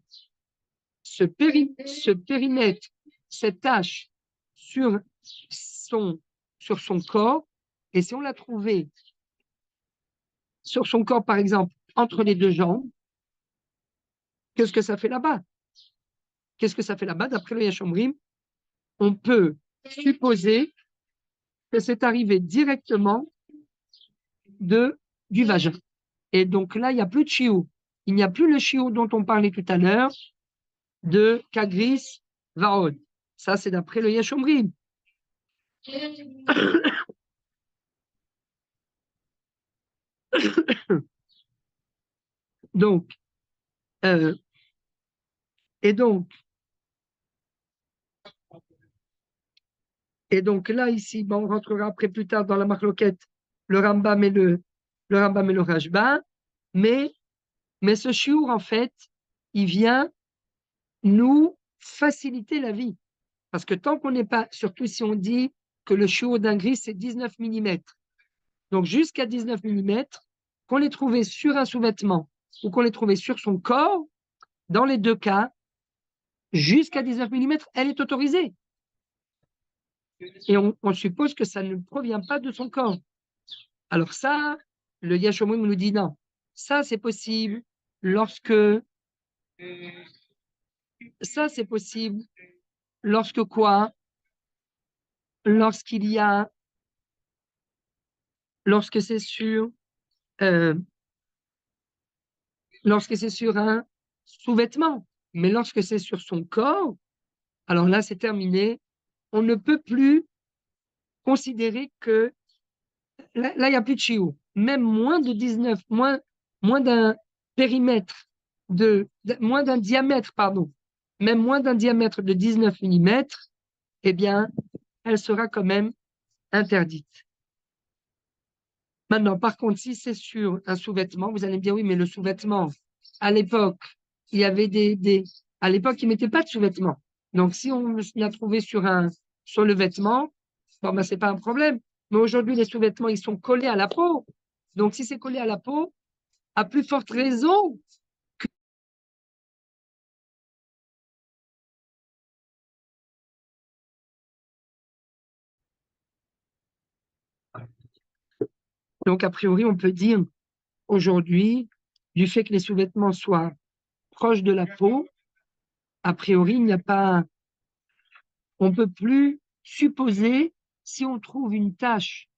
ce périmètre, cette tache sur son corps, et si on l'a trouvé sur son corps, par exemple, entre les deux jambes, qu'est-ce que ça fait là-bas? D'après le Yashomrim, on peut supposer que c'est arrivé directement du vagin. Et donc là, il n'y a plus de chiou. Il n'y a plus le chiou dont on parlait tout à l'heure, de Kagris Vaod. Ça, c'est d'après le Yashomrim. Donc, et donc là, ici, on rentrera après plus tard dans la marloquette, le Rambam et le Rashba, mais ce shiur, en fait, il vient nous faciliter la vie. Parce que tant qu'on n'est pas, surtout si on dit que le shiur d'un gris, c'est 19 mm. Donc, jusqu'à 19 mm, qu'on l'ait trouvé sur un sous-vêtement ou qu'on l'ait trouvé sur son corps, dans les deux cas, jusqu'à 19 mm, elle est autorisée. Et on suppose que ça ne provient pas de son corps. Alors ça, le Yashomrim nous dit non. Ça, c'est possible ça, c'est possible lorsque quoi? Lorsqu'il y a, lorsque c'est sur, euh, lorsque c'est sur un sous-vêtement. Mais lorsque c'est sur son corps, alors là, c'est terminé. On ne peut plus considérer que là, il n'y a plus de chiot. Même moins de 19, moins d'un périmètre, moins d'un diamètre, pardon, même moins d'un diamètre de 19 millimètres, eh bien, elle sera quand même interdite. Maintenant, par contre, si c'est sur un sous-vêtement, vous allez me dire, oui, mais le sous-vêtement, à l'époque, il y avait à l'époque, ils ne mettaient pas de sous-vêtements. Donc, si on l'a trouvé sur le vêtement, bon, ben, c'est pas un problème. Mais aujourd'hui, les sous-vêtements, ils sont collés à la peau. Donc, si c'est collé à la peau, à plus forte raison. Donc, a priori, on peut dire aujourd'hui, du fait que les sous-vêtements soient proches de la peau, a priori, il n'y a pas, on ne peut plus supposer, si on trouve une tache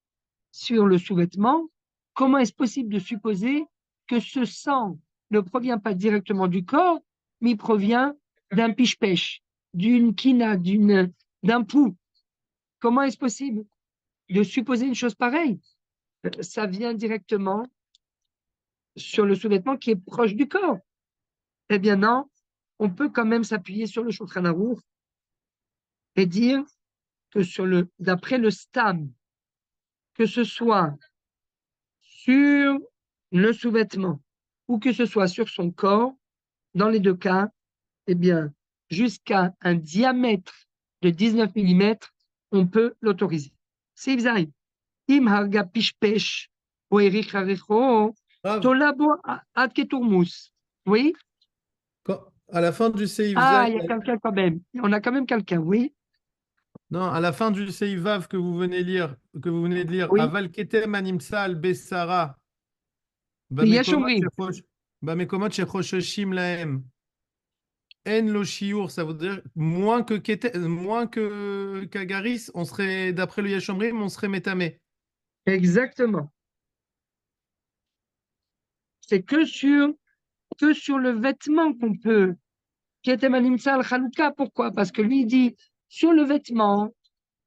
sur le sous-vêtement, comment est-ce possible de supposer que ce sang ne provient pas directement du corps, mais il provient d'un piche-pêche, d'une quina, d'un pouls? Comment est-ce possible de supposer une chose pareille? Ça vient directement sur le sous-vêtement qui est proche du corps. Eh bien non, on peut quand même s'appuyer sur le Shulchan Aruch et dire que d'après le stam, que ce soit sur le sous-vêtement ou que ce soit sur son corps, dans les deux cas, eh bien, jusqu'à un diamètre de 19 millimètres, on peut l'autoriser. C'est Ibzaï. Im harga pishpesh ou erich harecho, Grave. tolabo ad keturmus. Oui? À la fin du Seif Ah, Zaï, il y a quelqu'un quand même. On a quand même quelqu'un, oui? non, à la fin du Seif Vav que vous venez de lire, Oui? Aval ketem animsal besara, Yesh bamekomot omrim. shechosheshim lahem, en lo shiur, ça veut dire moins que Kagaris, on serait, d'après le Yeshomrim, on serait métamé. Exactement. C'est que sur le vêtement qu'on peut. Ketem animsal chaluka, pourquoi? Parce que lui il dit, sur le vêtement,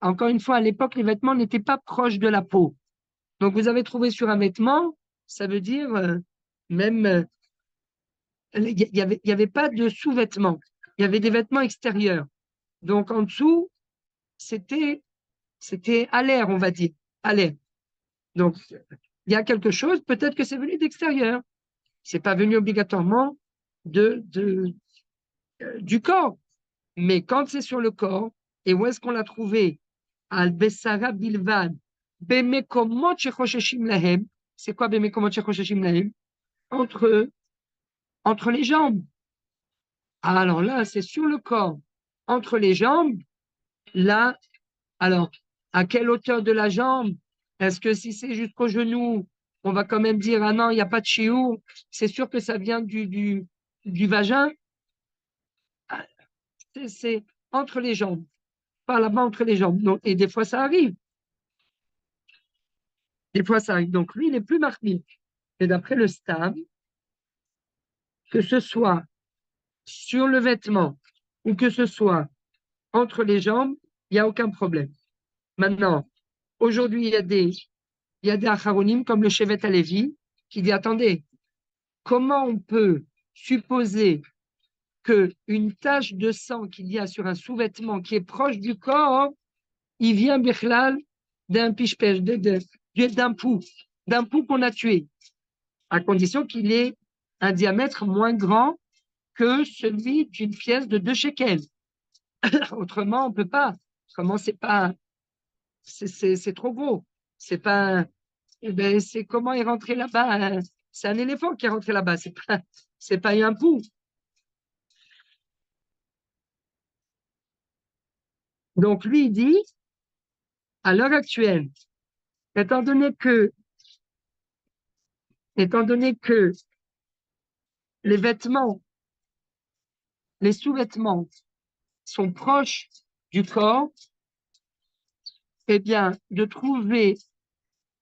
encore une fois, à l'époque, les vêtements n'étaient pas proches de la peau. Donc, vous avez trouvé sur un vêtement, ça veut dire même, il y avait pas de sous-vêtements. Il y avait des vêtements extérieurs. Donc, en dessous, c'était à l'air, on va dire, à l'air. Donc, il y a quelque chose, peut-être que c'est venu d'extérieur. C'est pas venu obligatoirement du corps. Mais quand c'est sur le corps, et où est-ce qu'on l'a trouvé? Al-Bessara Bilvad, Bemekomot shechosheshim lahem. C'est quoi Bemekomot shechosheshim lahem? Entre les jambes. Alors là, c'est sur le corps. Entre les jambes, là, alors, à quelle hauteur de la jambe? Est-ce que si c'est jusqu'au genou, on va quand même dire, ah non, il n'y a pas de chiou, c'est sûr que ça vient du vagin? Ah, c'est entre les jambes, par là-bas entre les jambes. Donc, et des fois, ça arrive. Des fois, ça arrive. Donc, lui, il est plus marqué. Et d'après le Stam, que ce soit sur le vêtement ou que ce soit entre les jambes, il n'y a aucun problème. Maintenant, aujourd'hui, il y a des acharonim comme le Shevet Alevi qui dit, attendez, comment on peut supposer qu'une tache de sang qu'il y a sur un sous-vêtement qui est proche du corps, il vient bichlal d'un piche-pêche, d'un pouls qu'on a tué, à condition qu'il ait un diamètre moins grand que celui d'une pièce de 2 shekels. Autrement, on ne peut pas. Autrement, c'est trop gros. C'est pas, eh ben, c'est comment est rentré là-bas. C'est un éléphant qui est rentré là-bas. C'est pas un pouls. Donc, lui, il dit, à l'heure actuelle, étant donné que étant donné que les vêtements, les sous-vêtements sont proches du corps, eh bien, de trouver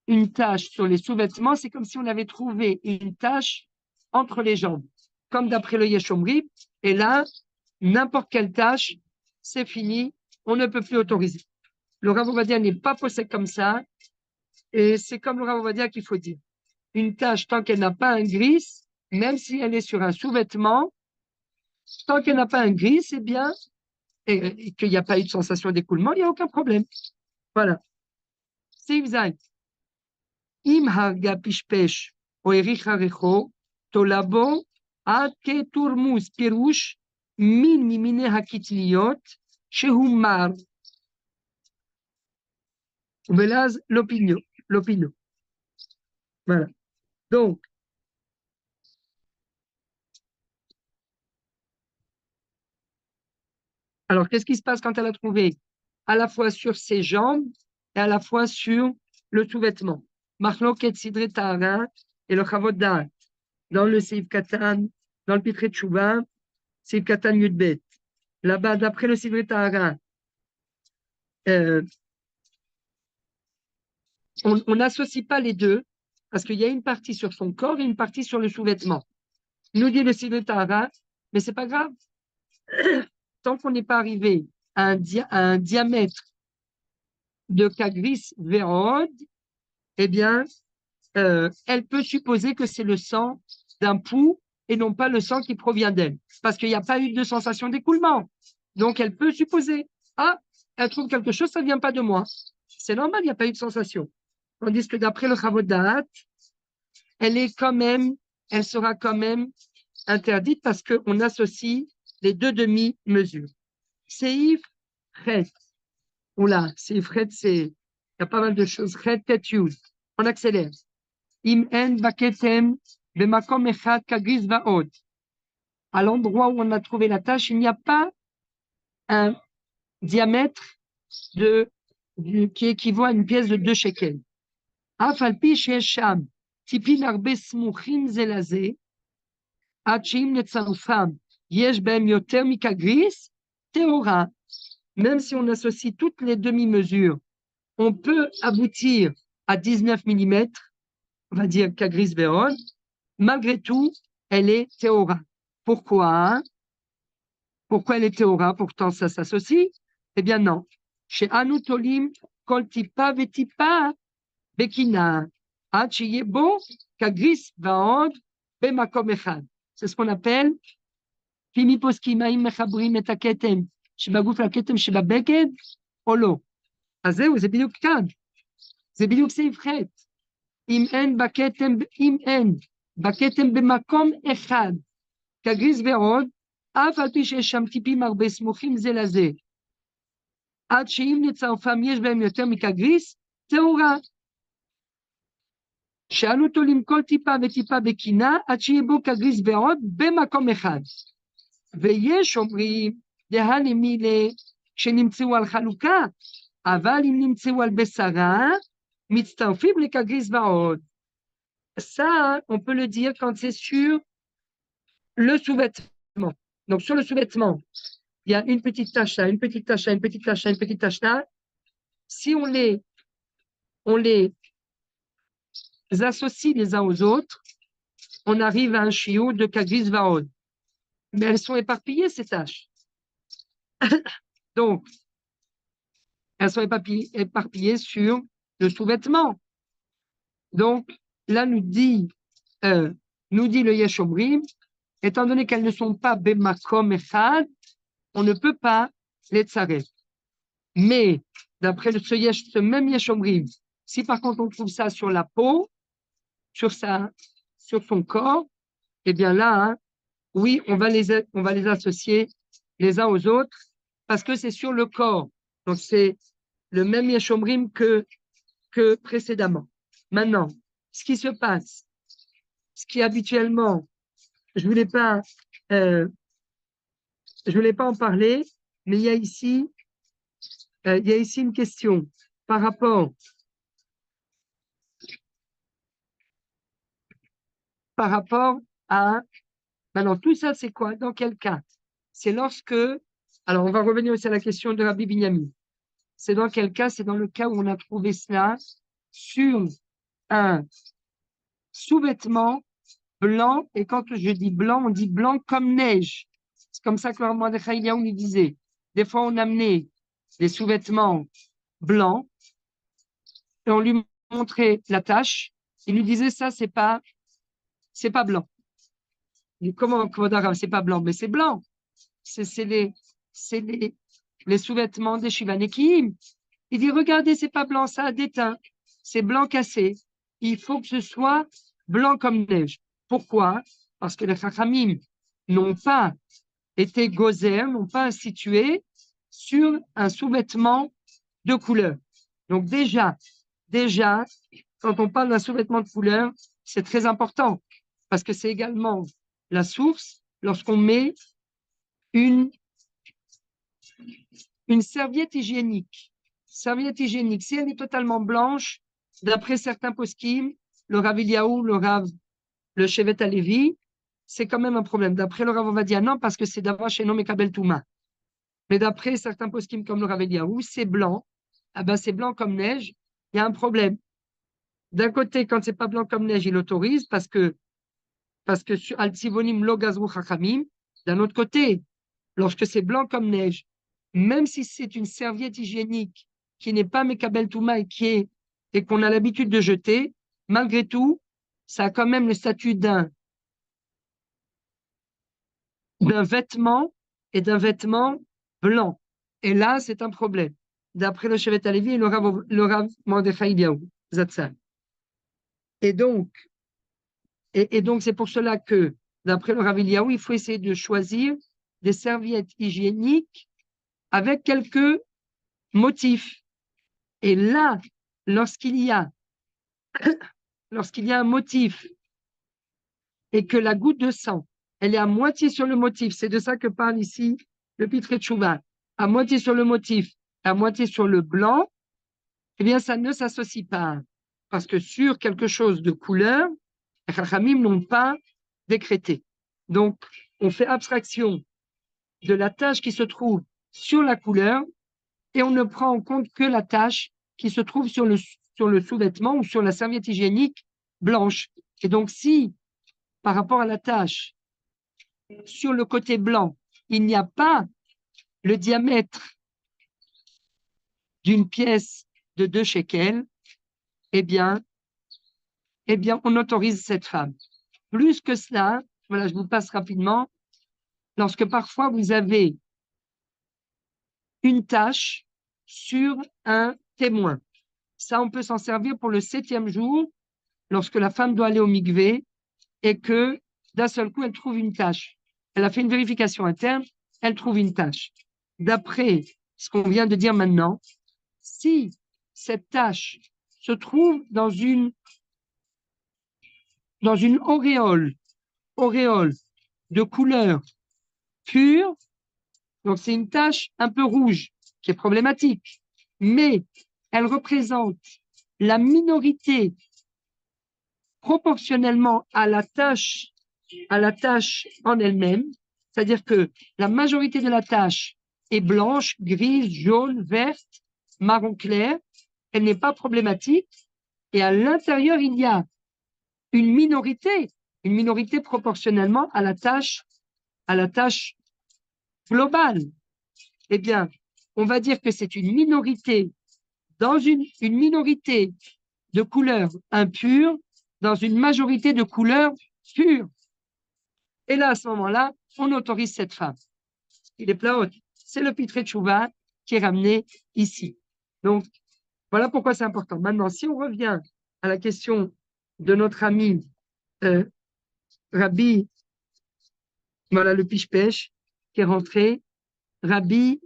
une tache sur les sous-vêtements, c'est comme si on avait trouvé une tache entre les jambes, comme d'après le Yeshomri. Et là, n'importe quelle tache, c'est fini, on ne peut plus autoriser. Le Rav Ovadia n'est pas posé comme ça, et c'est comme le Rav Ovadia qu'il faut dire. Une tache, tant qu'elle n'a pas un gris, même si elle est sur un sous-vêtement, tant qu'elle n'a pas un gris, c'est bien, et qu'il n'y a pas eu de sensation d'écoulement, il n'y a aucun problème. Voilà. Steve Zayn. Im harga pishpesh o ericha recho, tolabo, ad ke turmus pirush, min mimine hakitliot, shehu mar. Velaz l'opinion. L'opinion. Voilà. Donc, alors, qu'est-ce qui se passe quand elle a trouvé à la fois sur ses jambes et à la fois sur le sous-vêtement? Machloket Sidre Tahara et le Chavot Da'at. Dans le Seif Katan, dans le Pitre Tchouva, Seif Katan Yudbet. Là-bas, d'après le Sidre Tahara, on n'associe pas les deux parce qu'il y a une partie sur son corps et une partie sur le sous-vêtement. Nous dit le Sidre Tahara, mais c'est pas grave. Tant qu'on n'est pas arrivé à un diamètre de Kagris Vérod, eh bien, elle peut supposer que c'est le sang d'un pou et non pas le sang qui provient d'elle, parce qu'il n'y a pas eu de sensation d'écoulement. Donc, elle peut supposer, ah, elle trouve quelque chose, ça ne vient pas de moi. C'est normal, il n'y a pas eu de sensation. Tandis que d'après le Chavot Da'at, elle sera quand même interdite parce qu'on associe les deux demi-mesures. Seif, Chet. Oula, Seif, Chet, il y a pas mal de choses. Chet, Tet, on accélère. Im en baketem bemakom echad kagris vaod. À l'endroit où on a trouvé la tache, il n'y a pas un diamètre qui équivaut à une pièce de 2 shekels. Af al pi sheyesh sham tipin arbe smuchim ze laze, ad sheim netzarufam yesh behem yoter mikagris teora. Même si on associe toutes les demi-mesures, on peut aboutir à 19 mm, on va dire kagris ve'od. Malgré tout, elle est théora. Pourquoi? Pourquoi elle est théora? Pourtant, ça s'associe. Eh bien, non. Chez Anutolim, kol tipa vetipa bekina. Ad sheyebo kagris vaod bemakom echad. C'est ce qu'on appelle Pimi poskimaim mechabrim et haketem שבגוף לכתם שבבגד או לא. אז זהו, זה בדיוק כאן. זה בדיוק סעיף ח'. אם אין בכתם במקום אחד, כגריס ועוד, אף על פי שיש שם טיפים הרבה סמוכים זה לזה. עד שאם לצרפם יש בהם יותר מכגריס, טהורה. שאלו אותו למכול טיפה וטיפה בקינה, עד שיהיה בו כגריס ועוד במקום אחד. ויש אומרים, דהני מילה שנמצאו על חלוקה, אבל אם נמצאו על בשרה, מצטרפים לכגריס ועוד. Ça, on peut le dire quand c'est sur le sous-vêtement. Donc, sur le sous-vêtement, il y a une petite tache là, une petite tache là, une petite tache là, une petite tache là. Si on les associe les uns aux autres, on arrive à un chiot de kagris vaod. Mais elles sont éparpillées, ces taches. Donc, elles sont éparpillées sur le sous-vêtement. Donc, là, nous dit le Yeshomrim, étant donné qu'elles ne sont pas bemakom echad, on ne peut pas les tsaret. Mais, d'après ce même Yeshomrim, si par contre on trouve ça sur la peau, sur son corps, eh bien là, hein, oui, on va les associer les uns aux autres parce que c'est sur le corps. Donc, c'est le même Yeshomrim que précédemment. Maintenant, ce qui se passe, ce qui habituellement, je voulais pas en parler, mais il y a ici une question par rapport par rapport à... Maintenant, tout ça, c'est quoi? Dans quel cas? C'est lorsque... Alors, on va revenir aussi à la question de Rabbi Binyamin. C'est dans quel cas? C'est dans le cas où on a trouvé cela sur un sous-vêtement blanc. Et quand je dis blanc, on dit blanc comme neige. C'est comme ça que le Mordechai Eliaou nous disait. Des fois, on amenait des sous-vêtements blancs et on lui montrait la tache. Il lui disait, ça, c'est pas blanc. Il dit, comment, c'est pas blanc? Mais c'est blanc. C'est les sous-vêtements des Shivanekim. Il dit, regardez, c'est pas blanc, ça a déteint. C'est blanc cassé. Il faut que ce soit blanc comme neige. Pourquoi? Parce que les Chachamim n'ont pas été gozer, n'ont pas institué sur un sous-vêtement de couleur. Donc déjà, quand on parle d'un sous-vêtement de couleur, c'est très important parce que c'est également la source lorsqu'on met une serviette hygiénique. Serviette hygiénique, si elle est totalement blanche, d'après certains poskim, le Rav Eliaou, le Shevet Alevi, c'est quand même un problème. D'après le Rav, on va dire non, parce que c'est d'abord chez Nom et Kabel Touma. Mais d'après certains poskim comme le Rav Eliaou, c'est blanc. Ah ben, c'est blanc comme neige. Il y a un problème. D'un côté, quand c'est pas blanc comme neige, il autorise parce que sur Al-Tsivonim lo gazru chachamim. D'un autre côté, lorsque c'est blanc comme neige, même si c'est une serviette hygiénique qui n'est pas Mekabel Touma et qu'on a l'habitude de jeter, malgré tout, ça a quand même le statut d'un vêtement et d'un vêtement blanc. Et là, c'est un problème. D'après le Shevet Alevi et le Rav Mordechai Eliaou, Zatzal. Et donc, c'est pour cela que, d'après le Rav Eliaou, il faut essayer de choisir des serviettes hygiéniques avec quelques motifs. Et là, lorsqu'il y a un motif et que la goutte de sang, elle est à moitié sur le motif, c'est de ça que parle ici le Pitré Tchouva, à moitié sur le motif, à moitié sur le blanc, eh bien, ça ne s'associe pas. Parce que sur quelque chose de couleur, les Chachamim n'ont pas décrété. Donc, on fait abstraction de la tache qui se trouve sur la couleur et on ne prend en compte que la tache qui se trouve sur le sous-vêtement ou sur la serviette hygiénique blanche. Et donc, si, par rapport à la tache, sur le côté blanc, il n'y a pas le diamètre d'une pièce de 2 shekels, eh bien, on autorise cette femme. Plus que cela, voilà, je vous passe rapidement, lorsque parfois vous avez une tache sur un témoin. Ça, on peut s'en servir pour le 7e jour, lorsque la femme doit aller au mikvé et que d'un seul coup, elle trouve une tache. Elle a fait une vérification interne, elle trouve une tache. D'après ce qu'on vient de dire maintenant, si cette tache se trouve dans une auréole de couleur pure, donc c'est une tache un peu rouge qui est problématique, mais elle représente la minorité proportionnellement à la tache en elle-même, c'est-à-dire que la majorité de la tache est blanche, grise, jaune, verte, marron clair, elle n'est pas problématique, et à l'intérieur, il y a une minorité proportionnellement à la tache globale. Eh bien, on va dire que c'est une minorité dans une minorité de couleurs impures dans une majorité de couleurs pures. Et là, à ce moment-là, on autorise cette femme. Il est plaote. C'est le Pitré Tchouva qui est ramené ici. Donc, voilà pourquoi c'est important. Maintenant, si on revient à la question de notre ami Rabbi, voilà le piche-pêche qui est rentré, Rabbi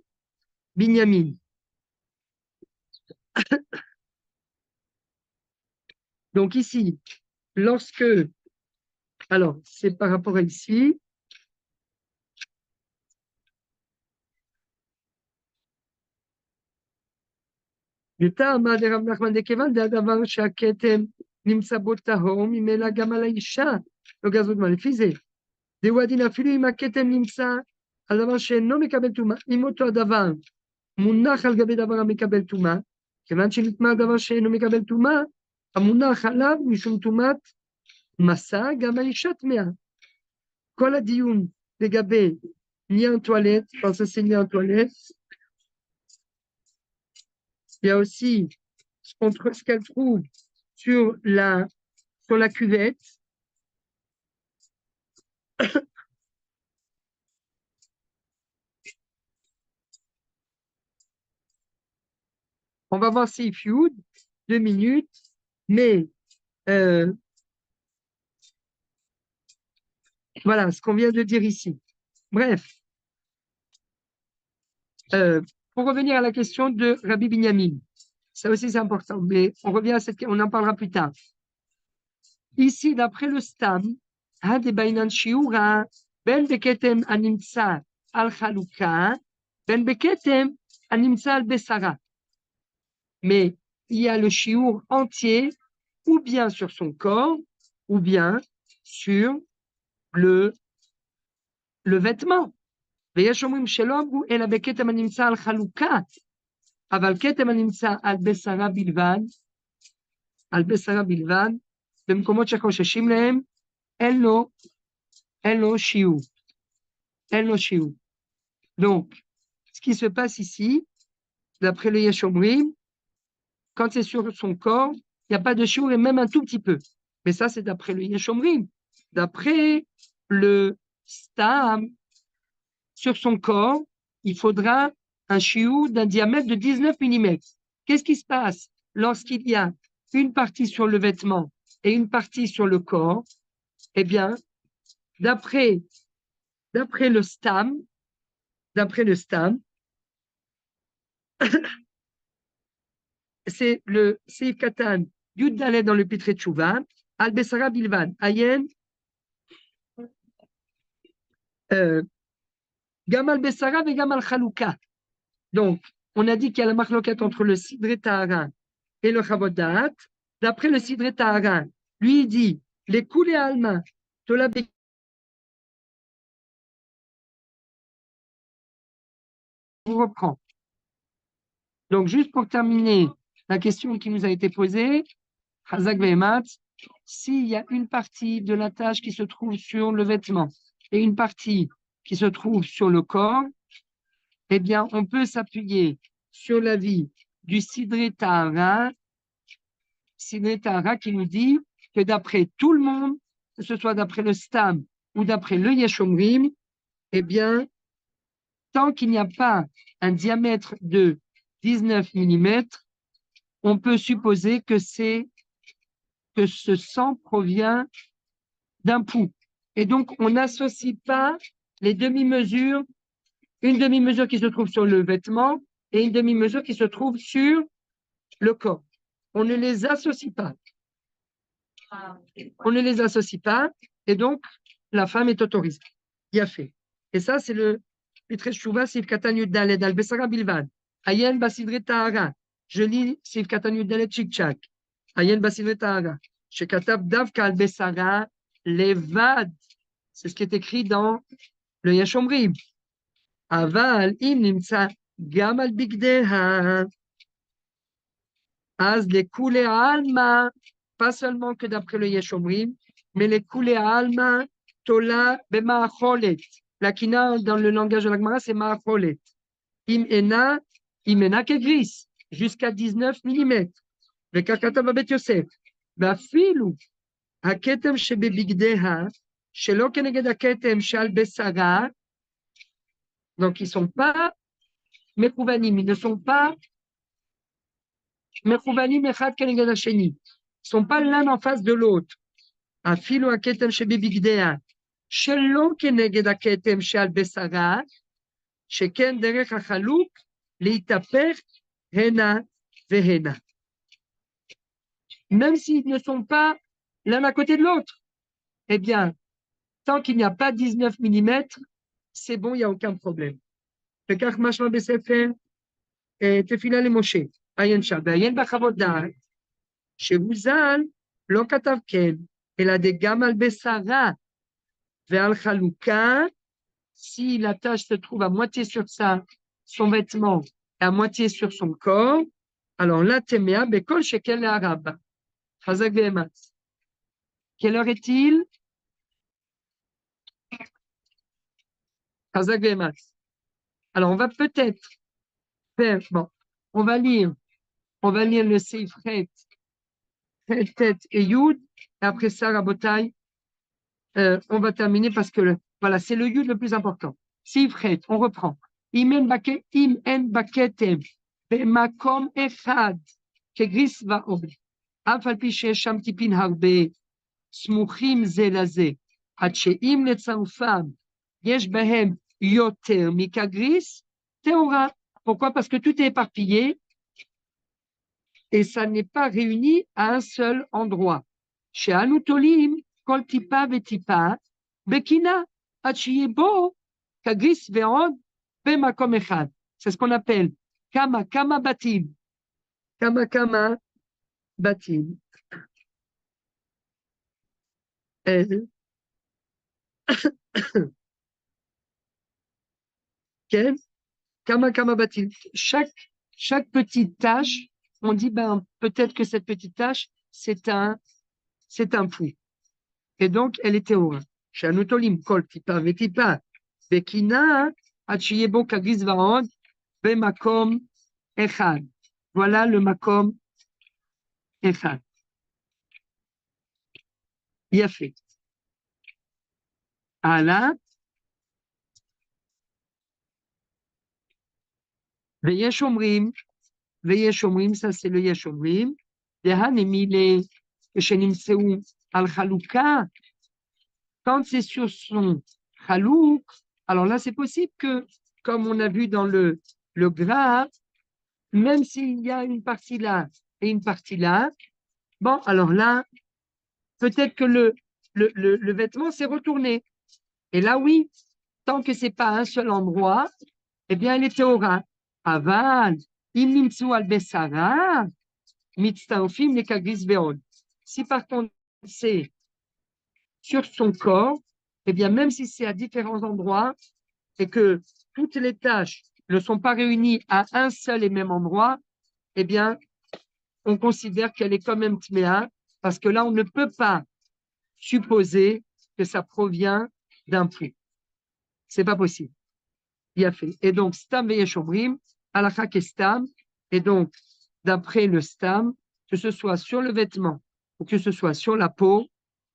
Binyamin. Donc ici, lorsque, alors c'est par rapport à ici, le Ta'ama de Rav Nachman de Kevan de Adavar Shaketem נמצא בו טהור, ממילא גם על האישה לא גזרו טומאה. לפי זה, דהו הדין אפילו אם הכתם נמצא על דבר שאינו מקבל טומאה, אם אותו הדבר מונח על גבי דבר המקבל טומאה, כיוון שנטמא דבר שאינו מקבל טומאה, המונח עליו משום טומאת מסע, גם האישה טמאה. כל הדיון לגבי lien toilette, parce que c'est lien toilette, il y a aussi ce qu'elle trouve sur la cuvette. On va voir si Fioud, 2 minutes, mais voilà ce qu'on vient de dire ici. Bref, pour revenir à la question de Rabbi Binyamin, ça aussi c'est important, mais on revient à cette, on en parlera plus tard. Ici, d'après le Stam, ben beketem animtsa al chaluka, ben beketem animtsa al besara. Mais il y a le shiur entier, ou bien sur son corps, ou bien sur le vêtement. ויש אומרים שלא אמרו אלא בכתם הנמצא על חלוקה, אבל כתם הנמצא על בשרה בלבד, במקומות שחוששים להם, אין לו שיעור. Donc, ce qui se passe ici, d'après le Yesh Omrim, quand c'est sur son corps, il n'y a pas de shiur et même un tout petit peu. Mais ça, c'est d'après le Yesh Omrim. D'après le Stam, sur son corps, il faudra un shiur d'un diamètre de 19 mm. Qu'est-ce qui se passe lorsqu'il y a une partie sur le vêtement et une partie sur le corps? Eh bien, d'après le Stam, c'est le Seif Katan, Yud Dalet dans le Pitre Tchouva, Al Besara Bilvan, Ayen, Gamal Besara et Gamal Chaluka. Donc, on a dit qu'il y a la marloquette entre le Sidre Tahara et le Chavod Da'at. D'après le Sidre Tahara, lui, il dit les coulées alma, Tola on reprend. Donc, juste pour terminer la question qui nous a été posée, Hazak Vehemat, s'il y a une partie de la tâche qui se trouve sur le vêtement et une partie qui se trouve sur le corps, eh bien, on peut s'appuyer sur l'avis du Sidre Tahara qui nous dit que d'après tout le monde, que ce soit d'après le Stam ou d'après le Yesh Omrim, eh bien, tant qu'il n'y a pas un diamètre de 19 mm, on peut supposer que ce sang provient d'un pouls. Et donc, on n'associe pas les demi-mesures, une demi-mesure qui se trouve sur le vêtement et une demi-mesure qui se trouve sur le corps. On ne les associe pas. Et donc, la femme est autorisée. Il y a fait. Et ça, c'est le Pitre Tchouva, Sif Katan Yud Daled, Al Besara Bilvad. Ayen Basidre Tahara. Je lis Sif Katan Yud Daled Chik-Chak. Ayen Basidre Tahara. Shekatav Davka Al Besara Levad. C'est ce qui est écrit dans le Yesh Omrim. Aval Im Nimtsa Gam Al Bigdeha. Az les coulées alma, pas seulement que d'après le Yesh Omrim, mais les coulées alma, tola bema'acholet. La kina dans le langage de la Gemara, c'est ma'acholet. Imena kegris, jusqu'à 19 mm. Le kakata babet Yosef. Vafilu, haketem shebebigdeha, shelo keneged haketem shal besara. Donc, ils ne sont pas mekouvanim, ils ne sont pas mekouvanim echad keneged hasheni. Ils ne sont pas l'un en face de l'autre. Afilu haketem shebebigdeha. שלא כנגד הכתם שעל בשרה, שכן דרך החלוק להתהפך הנה והנה. Même s'ils ne sont pas l'un à côté de l'autre, eh bien, tant qu'il n'y a pas 19 mm, c'est bon, il n'y a aucun problème. וכך משמע בספר תפילה למשה, עיין שם, ועיין בחוות דעת, שהוזל לא כתב כן, אלא דגם על בשרה ועל חלוקה, si la tache se trouve à moitié sur son vêtement et à moitié sur son corps, alors là, téméa, bekol shekel arabe. Chazak ve'emat. Quelle heure est-il? Chazak ve'emat. Alors, on va peut-être faire, bon, on va lire le Seif Chet, Tet et Yud, et après ça, Rabotai, on va terminer parce que, voilà, c'est le Yud le plus important. Seif Chet, on reprend. Im en baketem, b'makom echad, kegris va'od, אף על פי שיש שם טיפין הרבה, סמוכים זה לזה, עד שאם לצרפם יש בהם יותר מכגריס, טהורה. Pourquoi? Parce que tout est éparpillé et ça n'est pas réuni à un seul endroit. Chez Anoutolim, kol tipa vetipa, bekina, עד שיהיה בו כגריס ועוד במקום אחד. C'est ce qu'on appelle kama batim. Kama batim. Okay. Kama batim. Chaque petite tâche, on dit ben peut-être que cette petite tâche c'est un pouls. Et donc elle est théora. Shanutolim kol tipa vetipa bekina ad sheyebo kagis vaod bemakom echad. Voilà le makom echad. Yafé. Ala. ויש אומרים, ça c'est le יש אומרים, דהנמילה, כשנמצאו על חלוקה, quand c'est sur son chalouk, alors là c'est possible que, comme on a vu dans le gras, même s'il y a une partie là et une partie là, bon, alors là, peut-être que le vêtement s'est retourné. Et là, oui, tant que c'est pas un seul endroit, eh bien, elle est théora. Aval, im nimtsu al besara, mitztaofim le kagris veod. Si par contre c'est sur son corps, eh bien, même si c'est à différents endroits et que toutes les tâches ne sont pas réunies à un seul et même endroit, eh bien, on considère qu'elle est quand même tméa, parce que là, on ne peut pas supposer que ça provient d'un pouls. C'est pas possible. Il a fait. Et donc, stam veyeshomrim, halakha kestam, et donc, d'après le stam, que ce soit sur le vêtement ou que ce soit sur la peau,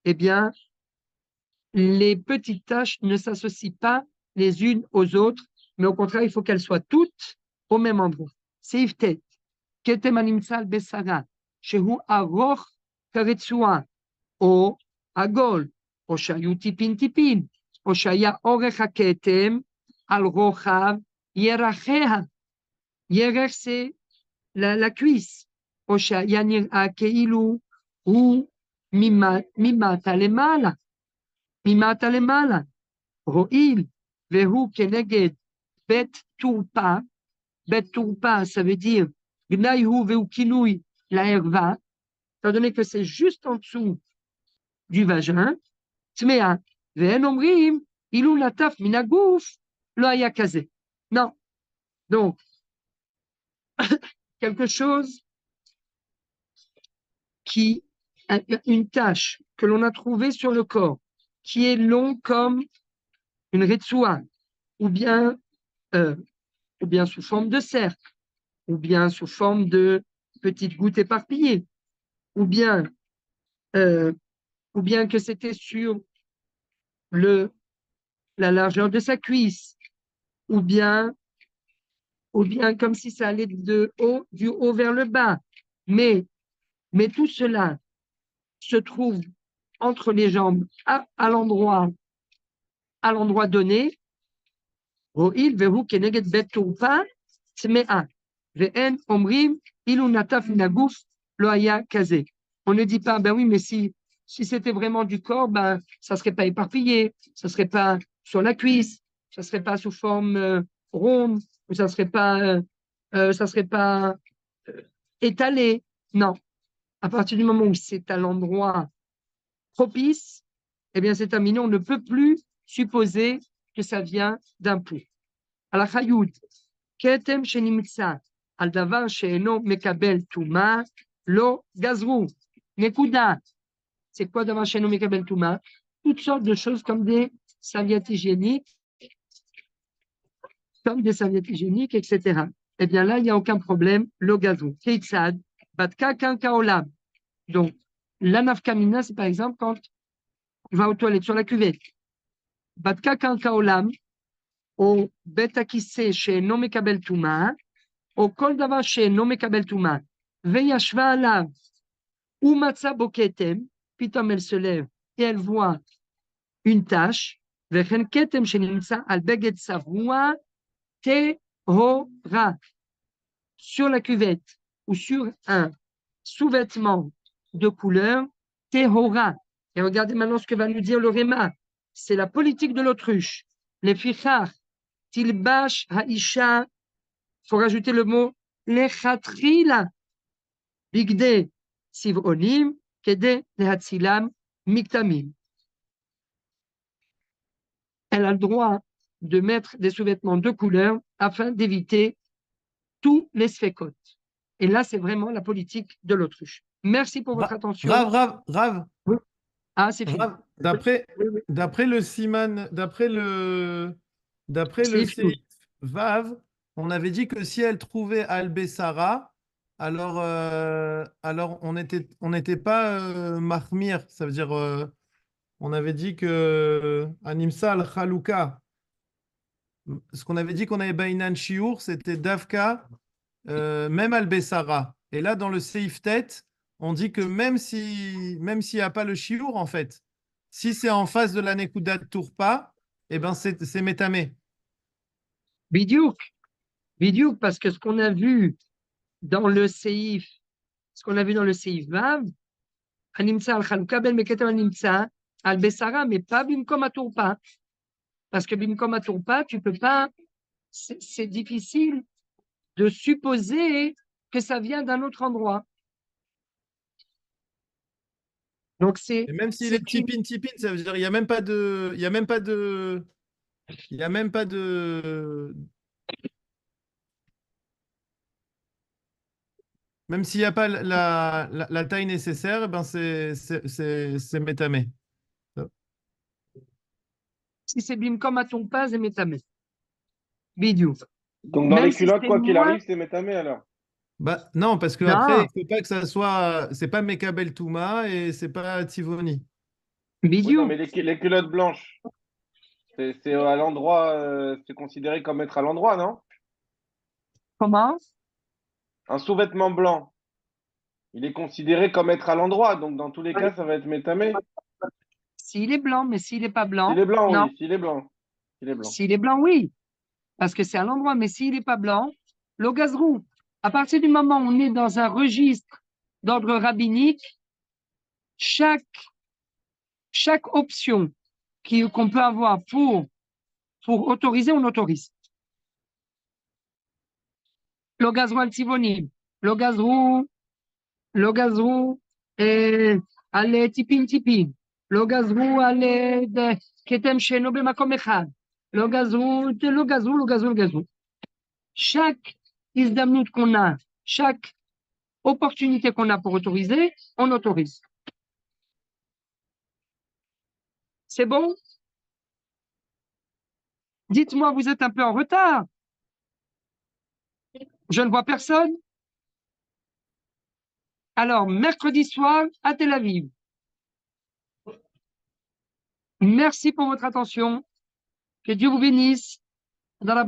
eh bien, les petites taches ne s'associent pas les unes aux autres, mais au contraire, il faut qu'elles soient toutes au même endroit. Seif tet, ketem animtzal besara, shehu aroch karetsua, או עגול, או שהיו טיפין, או שהיה אורך הכתם על רוחב ירחיה. ירח c'est la cuisse, או שהיה נראה כאילו הוא ממטה למעלה. הואיל והוא כנגד בית תורפה, ça veut dire גנאי הוא והוא כינוי לערווה, étant donné que c'est juste en dessous du vagin, tmea, ve'en omrim, ilou lataf minagouf, lo haya kazé. Non. Donc, quelque chose une tâche que l'on a trouvée sur le corps, qui est long comme une retsoua, ou bien sous forme de cercle, ou bien sous forme de petites gouttes éparpillées, ou bien que c'était sur la largeur de sa cuisse, ou bien comme si ça allait du haut vers le bas. Mais tout cela se trouve entre les jambes à l'endroit donné. On ne dit pas, ben oui, mais si c'était vraiment du corps, ben, ça ne serait pas éparpillé, ça ne serait pas sur la cuisse, ça ne serait pas sous forme ronde, ou ça ne serait pas étalé. Non. À partir du moment où c'est à l'endroit propice, eh bien, c'est terminé. On ne peut plus supposer que ça vient d'un pou. Alors, Chayoud, Ketem Shenimtsa, al davar she'eno mekabel tuma, lo gazrou. Nekuda. C'est quoi davar she'eno mekabel tuma? Toutes sortes de choses comme des serviettes hygiéniques, etc. Eh bien là, il n'y a aucun problème. Lo gazrou. Keitzad, batka kankaolam. Donc, la nafkamina, c'est par exemple quand on va aux toilettes sur la cuvette. Batka kankaolam, או בית הכיסא שאינו מקבל טומאה, או כל דבר שאינו מקבל טומאה, וישבה עליו, ומצא בו כתם, פתאום elle se lève, et elle voit une tache, וכן כתם שנמצא על בגד צבוע, טהורה, sur la cuvette, ou sur un sous-vêtement de couleur, טהורה. Et regardez maintenant ce que va nous dire le Réma, c'est la politique de l'autruche. Les fichar, Tilbash Haisha, il faut rajouter le mot Lechatrila, Bigde Sivonim, Kede Lehatzilam, Miktamim. Elle a le droit de mettre des sous-vêtements de couleur afin d'éviter tous les sfekot. Et là, c'est vraiment la politique de l'autruche. Merci pour votre attention. Rav. Oui. Ah, c'est fini. Rav, d'après le Siman, d'après le Seif Vav, on avait dit que si elle trouvait Al-Bessara, alors on n'était pas Mahmir. Ça veut dire, on avait dit que Animsa Al-Chalouka, ce qu'on avait dit qu'on avait Bainan Shiur, c'était Davka, même Al-Bessara. Et là, dans le Seif Tête, on dit que même s'il n'y a pas le Shiur, en fait, si c'est en face de la Nekudat Tourpa, eh ben c'est Métamé. Bidiouk, parce que ce qu'on a vu dans le Seif, Vav, Animsa al-Chalouka, ben Meketem Animsa al-Bessara, mais pas Bimkom Tourpa. Parce que Bimkom Tourpa, tu peux pas, c'est difficile de supposer que ça vient d'un autre endroit. Donc c'est. Et même s'il est tipin, ça veut dire il n'y a même pas de. Même s'il n'y a pas la taille nécessaire, ben c'est métamé. Si c'est Bimkom Tourpa, c'est métamé. Bidiou. Donc dans Même les si culottes, c'est quoi qu'il moins- arrive, c'est métamé alors. Bah, non, parce que Non. après, il ne faut pas que ça soit. C'est pas Mekabel Touma et c'est pas Tivoni. Oui, Bidiou. non, mais les culottes blanches, c'est à l'endroit, c'est considéré comme être à l'endroit, non? Comment? Un sous-vêtement blanc, il est considéré comme être à l'endroit, donc dans tous les cas, ça va être métamé. S'il est blanc, mais s'il n'est pas blanc, S'il est blanc, non. oui, s'il est blanc. S'il est blanc. S'il est blanc, oui. Parce que c'est à l'endroit, mais s'il n'est pas blanc, le gazrou. À partir du moment où on est dans un registre d'ordre rabbinique, chaque option qu'on peut avoir pour autoriser, on autorise. Le gazrou al-tivonim, le gazrou, al tipin, le gazrou al ketem sheno bemakom echad, le gazrou. Chaque isdamnout qu'on a, chaque opportunité qu'on a pour autoriser, on autorise. C'est bon? Dites-moi, vous êtes un peu en retard. Je ne vois personne. Alors, mercredi soir à Tel Aviv. Merci pour votre attention. Que Dieu vous bénisse. Dans la